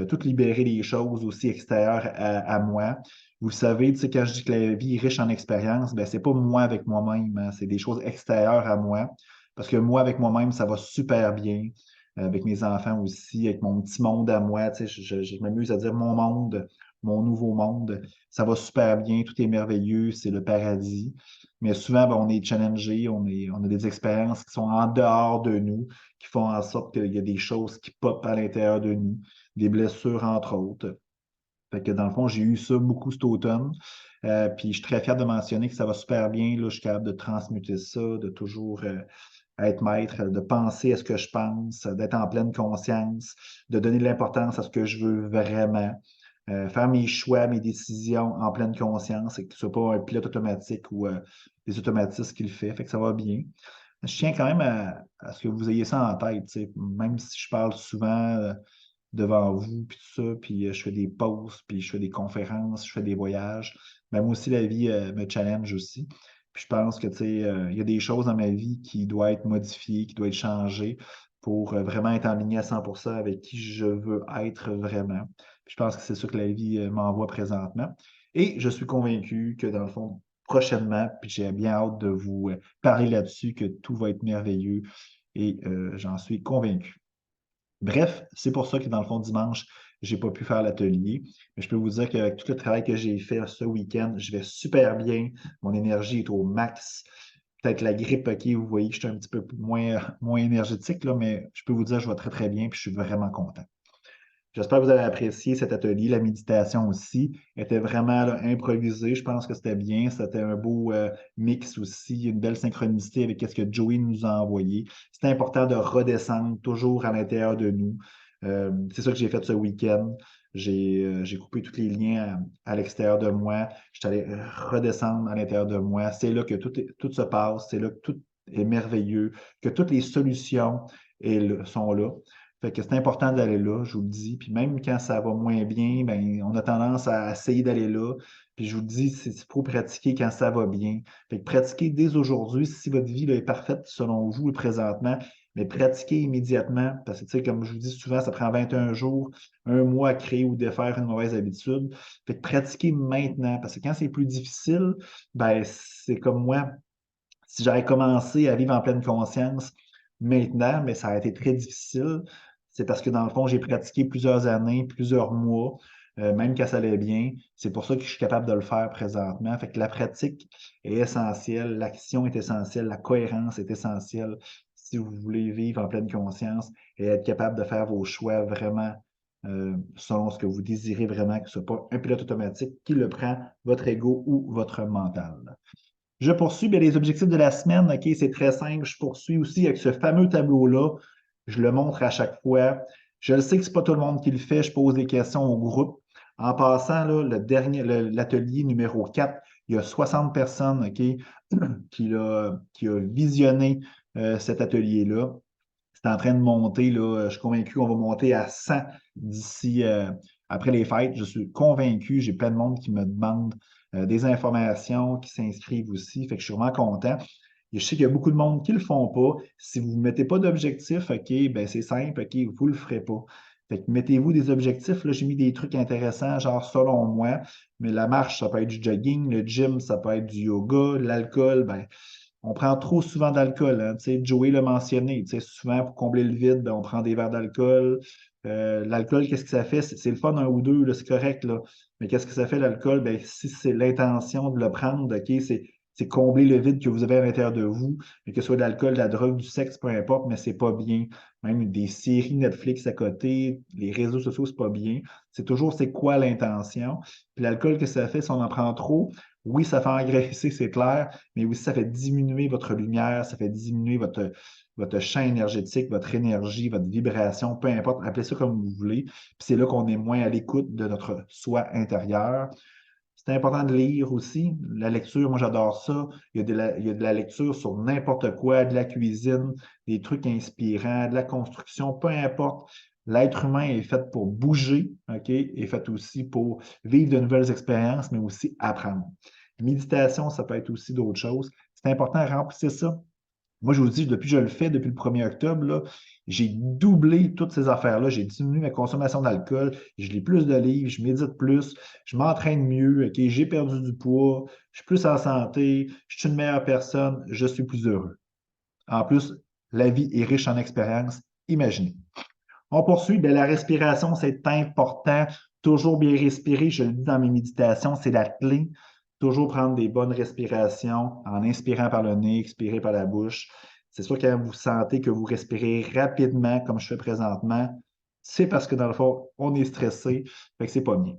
Tout libérer les choses aussi extérieures à moi. Vous le savez, tu sais, quand je dis que la vie est riche en expériences, ben, c'est pas moi avec moi-même, hein, c'est des choses extérieures à moi. Parce que moi, avec moi-même, ça va super bien. Avec mes enfants aussi, avec mon petit monde à moi, tu sais, je m'amuse à dire mon monde, mon nouveau monde. Ça va super bien, tout est merveilleux, c'est le paradis. Mais souvent, ben, on est challengé, on a des expériences qui sont en dehors de nous, qui font en sorte qu'il y a des choses qui popent à l'intérieur de nous, des blessures, entre autres. Fait que dans le fond, j'ai eu ça beaucoup cet automne. Puis je suis très fier de mentionner que ça va super bien. Là, je suis capable de transmuter ça, de toujours être maître, de penser à ce que je pense, d'être en pleine conscience, de donner de l'importance à ce que je veux vraiment, faire mes choix, mes décisions en pleine conscience et que ce ne soit pas un pilote automatique ou des automatismes qui le fait. Fait que ça va bien. Je tiens quand même à ce que vous ayez ça en tête, tu sais. Même si je parle souvent devant vous, puis tout ça, puis je fais des pauses, puis je fais des conférences, je fais des voyages. Mais moi aussi, la vie me challenge aussi. Puis je pense que, tu sais, il y a des choses dans ma vie qui doivent être modifiées, qui doivent être changées pour vraiment être en ligne à 100% avec qui je veux être vraiment. Puis je pense que c'est ça que la vie m'envoie présentement. Et je suis convaincu que, dans le fond, prochainement, puis j'ai bien hâte de vous parler là-dessus, que tout va être merveilleux et j'en suis convaincu. Bref, c'est pour ça que dans le fond, dimanche, j'ai pas pu faire l'atelier. Mais je peux vous dire qu'avec tout le travail que j'ai fait ce week-end, je vais super bien. Mon énergie est au max. Peut-être la grippe, OK, vous voyez que je suis un petit peu moins énergétique, là, mais je peux vous dire que je vais très, très bien, puis je suis vraiment content. J'espère que vous avez apprécié cet atelier. La méditation aussi était vraiment là, improvisée. Je pense que c'était bien. C'était un beau mix aussi, une belle synchronicité avec ce que Joey nous a envoyé. C'est important de redescendre toujours à l'intérieur de nous. C'est ça que j'ai fait ce week-end. J'ai coupé tous les liens à l'extérieur de moi. Je suis allé redescendre à l'intérieur de moi. C'est là que tout se passe. C'est là que tout est merveilleux, que toutes les solutions sont là. Fait que c'est important d'aller là, je vous le dis. Puis même quand ça va moins bien, ben, on a tendance à essayer d'aller là. Puis je vous le dis, il faut pratiquer quand ça va bien. Fait que pratiquez dès aujourd'hui. Si votre vie là, est parfaite selon vous présentement, mais pratiquez immédiatement, parce que, tu sais, comme je vous dis souvent, ça prend 21 jours, un mois à créer ou défaire une mauvaise habitude. Fait que pratiquez maintenant, parce que quand c'est plus difficile, ben, c'est comme moi, si j'avais commencé à vivre en pleine conscience maintenant, mais ça a été très difficile, c'est parce que dans le fond, j'ai pratiqué plusieurs années, plusieurs mois, même quand ça allait bien. C'est pour ça que je suis capable de le faire présentement. Fait que la pratique est essentielle, l'action est essentielle, la cohérence est essentielle si vous voulez vivre en pleine conscience et être capable de faire vos choix vraiment selon ce que vous désirez vraiment, que ce ne soit pas un pilote automatique qui le prend, votre ego ou votre mental. Je poursuis bien, les objectifs de la semaine. OK, c'est très simple. Je poursuis aussi avec ce fameux tableau-là. Je le montre à chaque fois. Je le sais que ce n'est pas tout le monde qui le fait. Je pose des questions au groupe. En passant, là, l'atelier numéro 4, il y a 60 personnes, OK, qui a visionné cet atelier-là. C'est en train de monter, là. Je suis convaincu qu'on va monter à 100 d'ici après les fêtes. Je suis convaincu. J'ai plein de monde qui me demande des informations, qui s'inscrivent aussi. Fait que je suis vraiment content. Et je sais qu'il y a beaucoup de monde qui ne le font pas. Si vous ne mettez pas d'objectifs, OK, ben c'est simple, OK, vous ne le ferez pas. Fait que mettez-vous des objectifs. Là, j'ai mis des trucs intéressants, genre selon moi. Mais la marche, ça peut être du jogging, le gym, ça peut être du yoga, l'alcool, ben, on prend trop souvent d'alcool. Hein. Tu sais, Joey l'a mentionné. Tu sais, souvent, pour combler le vide, ben, on prend des verres d'alcool. L'alcool, qu'est-ce que ça fait? C'est le fun un ou deux, là, c'est correct. Là. Mais qu'est-ce que ça fait, l'alcool? Ben, si c'est l'intention de le prendre, OK, c'est combler le vide que vous avez à l'intérieur de vous, mais que ce soit de l'alcool, de la drogue, du sexe, peu importe, mais c'est pas bien. Même des séries Netflix à côté, les réseaux sociaux, c'est pas bien. C'est toujours c'est quoi l'intention. Puis l'alcool, que ça fait, si on en prend trop, oui, ça fait engraisser, c'est clair, mais aussi ça fait diminuer votre lumière, ça fait diminuer votre champ énergétique, votre énergie, votre vibration, peu importe, appelez ça comme vous voulez. Puis c'est là qu'on est moins à l'écoute de notre soi intérieur. C'est important de lire aussi. La lecture, moi j'adore ça. Il y a de la lecture sur n'importe quoi, de la cuisine, des trucs inspirants, de la construction, peu importe. L'être humain est fait pour bouger, OK? Est fait aussi pour vivre de nouvelles expériences, mais aussi apprendre. Méditation, ça peut être aussi d'autres choses. C'est important de remplir ça. Moi, je vous dis, depuis que je le fais, depuis le 1er octobre, là, j'ai doublé toutes ces affaires-là. J'ai diminué ma consommation d'alcool, je lis plus de livres, je médite plus, je m'entraîne mieux, OK, j'ai perdu du poids, je suis plus en santé, je suis une meilleure personne, je suis plus heureux. En plus, la vie est riche en expériences. Imaginez. On poursuit. Bien, la respiration, c'est important. Toujours bien respirer. Je le dis dans mes méditations, c'est la clé. Toujours prendre des bonnes respirations en inspirant par le nez, expirer par la bouche. C'est sûr que quand vous sentez que vous respirez rapidement, comme je fais présentement, c'est parce que dans le fond, on est stressé. Fait que c'est pas bien.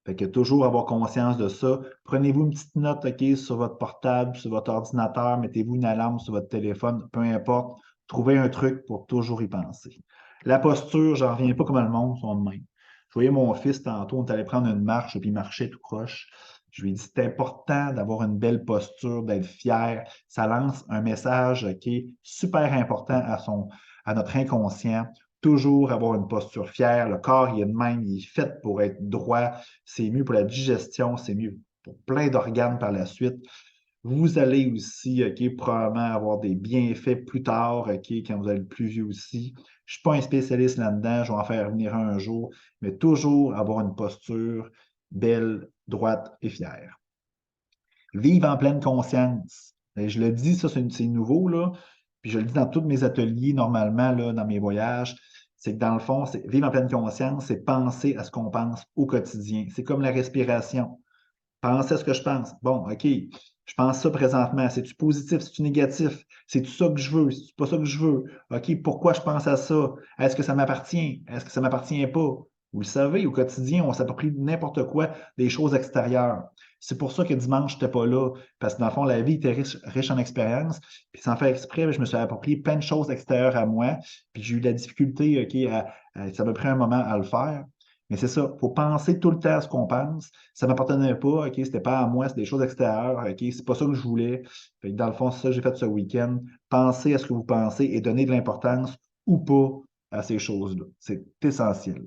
Fait que toujours avoir conscience de ça. Prenez-vous une petite note, OK, sur votre portable, sur votre ordinateur, mettez-vous une alarme sur votre téléphone, peu importe. Trouvez un truc pour toujours y penser. La posture, j'en reviens pas comment le monde sont de même. Je voyais mon fils tantôt, on est allé prendre une marche et puis il marchait tout croche. Je lui ai dit, c'est important d'avoir une belle posture, d'être fier. Ça lance un message qui est super important à notre inconscient. Toujours avoir une posture fière. Le corps, il est de même, il est fait pour être droit. C'est mieux pour la digestion, c'est mieux pour plein d'organes par la suite. Vous allez aussi, OK, probablement avoir des bienfaits plus tard, OK, quand vous allez être plus vieux aussi. Je ne suis pas un spécialiste là-dedans, je vais en faire venir un jour, mais toujours avoir une posture belle, droite et fière. Vivre en pleine conscience. Et je le dis, ça, c'est nouveau, là. Puis je le dis dans tous mes ateliers, normalement, là, dans mes voyages. C'est que dans le fond, c'est vivre en pleine conscience, c'est penser à ce qu'on pense au quotidien. C'est comme la respiration. Penser à ce que je pense. Bon, OK, je pense ça présentement. C'est-tu positif? C'est-tu négatif? C'est-tu ça que je veux? C'est-tu pas ça que je veux? OK, pourquoi je pense à ça? Est-ce que ça m'appartient? Est-ce que ça ne m'appartient pas? Vous le savez, au quotidien, on s'approprie n'importe quoi des choses extérieures. C'est pour ça que dimanche, je n'étais pas là. Parce que dans le fond, la vie était riche en expériences. Puis sans faire exprès, je me suis approprié plein de choses extérieures à moi. Puis j'ai eu de la difficulté, OK, ça m'a pris un moment à le faire. Mais c'est ça, il faut penser tout le temps à ce qu'on pense. Ça ne m'appartenait pas, OK, c'était pas à moi, c'est des choses extérieures, OK, c'est pas ça que je voulais. Fait que dans le fond, c'est ça que j'ai fait ce week-end. Pensez à ce que vous pensez et donnez de l'importance ou pas à ces choses-là. C'est essentiel.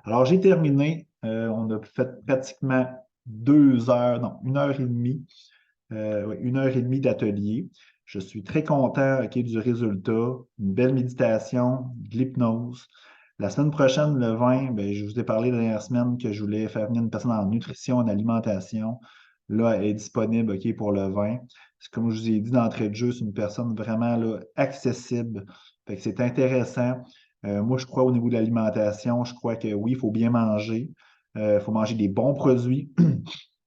Alors, j'ai terminé. On a fait pratiquement 2 heures, non, 1 heure et demie, ouais, 1 heure et demie d'atelier. Je suis très content du résultat. Une belle méditation, de l'hypnose. La semaine prochaine, le 20, ben, je vous ai parlé la dernière semaine que je voulais faire venir une personne en nutrition, en alimentation. Là, elle est disponible pour le 20. Comme je vous ai dit d'entrée de jeu, c'est une personne vraiment là, accessible. Fait que c'est intéressant. Moi, je crois au niveau de l'alimentation, je crois que oui, il faut bien manger. Il faut manger des bons produits.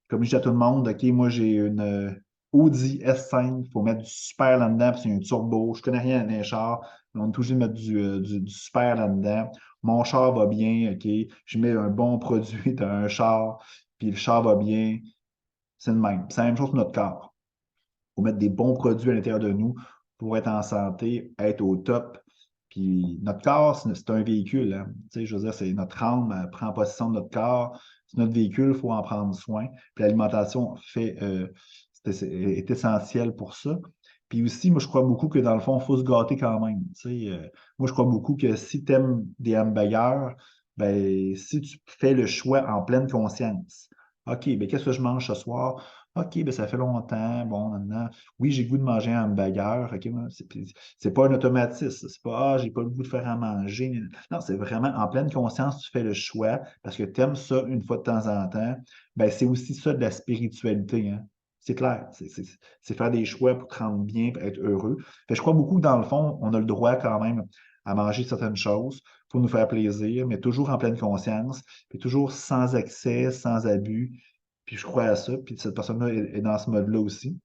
Comme je dis à tout le monde, OK, moi, j'ai une Audi S5, il faut mettre du super là-dedans, puis c'est un turbo. Je ne connais rien à un char, mais on est obligé de mettre du super là-dedans. Mon char va bien, OK, je mets un bon produit dans un char, puis le char va bien. C'est le même. C'est la même chose pour notre corps. Il faut mettre des bons produits à l'intérieur de nous pour être en santé, être au top. Puis notre corps, c'est un véhicule. Hein. Tu sais, je veux dire, c'est notre âme, elle prend possession de notre corps. C'est notre véhicule, il faut en prendre soin. Puis l'alimentation est essentielle pour ça. Puis aussi, moi, je crois beaucoup que dans le fond, il faut se gâter quand même. Tu sais, moi, je crois beaucoup que si tu aimes des hamburgers, ben, si tu fais le choix en pleine conscience, OK, ben, qu'est-ce que je mange ce soir? OK, ben, ça fait longtemps. Bon, maintenant, oui, j'ai le goût de manger un hamburger. OK, c'est pas un automatisme. C'est pas, j'ai pas le goût de faire à manger. Non, c'est vraiment en pleine conscience, tu fais le choix parce que tu aimes ça une fois de temps en temps. Ben, c'est aussi ça de la spiritualité. Hein. C'est clair. C'est faire des choix pour te rendre bien, pour être heureux. Fait que je crois beaucoup que dans le fond, on a le droit quand même à manger certaines choses pour nous faire plaisir, mais toujours en pleine conscience, puis toujours sans excès, sans abus. Puis je crois à ça. Puis cette personne-là est dans ce mode-là aussi.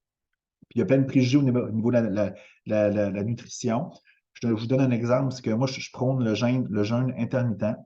Puis il y a plein de préjugés au niveau de la nutrition. Je vous donne un exemple, c'est que moi, je prône le jeûne intermittent.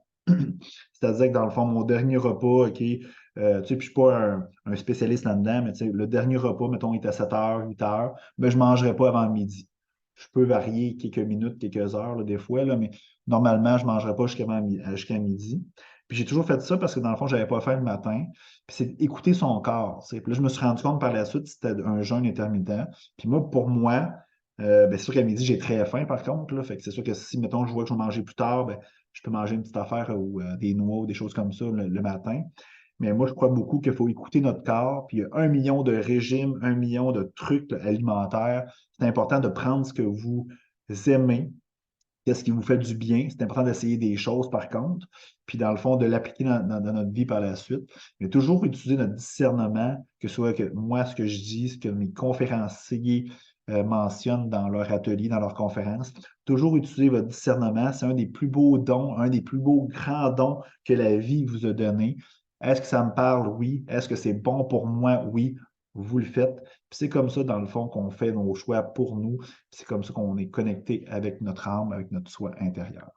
C'est-à-dire que dans le fond, mon dernier repas, OK, tu sais, puis je ne suis pas un spécialiste là-dedans, mais tu sais, le dernier repas, mettons, il est à 7 heures, 8 heures, mais je ne mangerai pas avant midi. Je peux varier quelques minutes, quelques heures, là, des fois, là, mais normalement, je ne mangerai pas jusqu'à midi. Puis j'ai toujours fait ça parce que dans le fond, je n'avais pas faim le matin. Puis c'est écouter son corps. Tu sais. Puis là, je me suis rendu compte par la suite que c'était un jeûne intermittent. Puis moi, pour moi, ben, c'est sûr qu'à midi, j'ai très faim par contre. Là, fait que c'est sûr que si, mettons, je vois que je vais manger plus tard, ben, je peux manger une petite affaire ou des noix ou des choses comme ça le matin. Mais moi, je crois beaucoup qu'il faut écouter notre corps. Puis il y a 1 million de régimes, 1 million de trucs alimentaires. C'est important de prendre ce que vous aimez, qu'est-ce qui vous fait du bien. C'est important d'essayer des choses, par contre, puis dans le fond, de l'appliquer dans notre vie par la suite. Mais toujours utiliser notre discernement, que ce soit que moi, ce que je dis, ce que mes conférenciers mentionnent dans leur atelier, dans leurs conférences. Toujours utiliser votre discernement. C'est un des plus beaux dons, un des plus beaux grands dons que la vie vous a donné. Est-ce que ça me parle? Oui. Est-ce que c'est bon pour moi? Oui. Vous le faites. Puis c'est comme ça, dans le fond, qu'on fait nos choix pour nous. C'est comme ça qu'on est connecté avec notre âme, avec notre soi intérieur.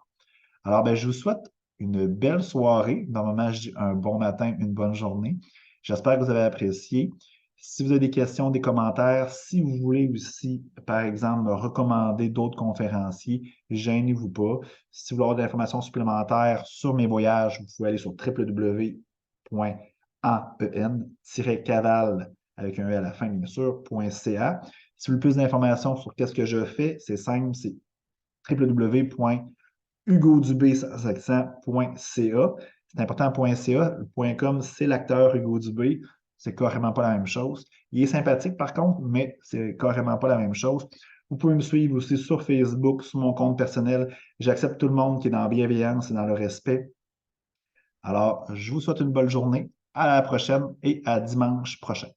Alors, ben, je vous souhaite une belle soirée. Normalement, je dis un bon matin, une bonne journée. J'espère que vous avez apprécié. Si vous avez des questions, des commentaires, si vous voulez aussi, par exemple, me recommander d'autres conférenciers, gênez-vous pas. Si vous voulez avoir des informations supplémentaires sur mes voyages, vous pouvez aller sur www.aen-caval avec un E à la fin, bien sûr, .ca. Si vous voulez plus d'informations sur qu'est-ce que je fais, c'est simple, c'est www.hugodubé.ca. C'est important, .ca. Le .com, c'est l'acteur Hugo Dubé. C'est carrément pas la même chose. Il est sympathique par contre, mais c'est carrément pas la même chose. Vous pouvez me suivre aussi sur Facebook, sur mon compte personnel. J'accepte tout le monde qui est dans la bienveillance et dans le respect. Alors, je vous souhaite une bonne journée. À la prochaine et à dimanche prochain.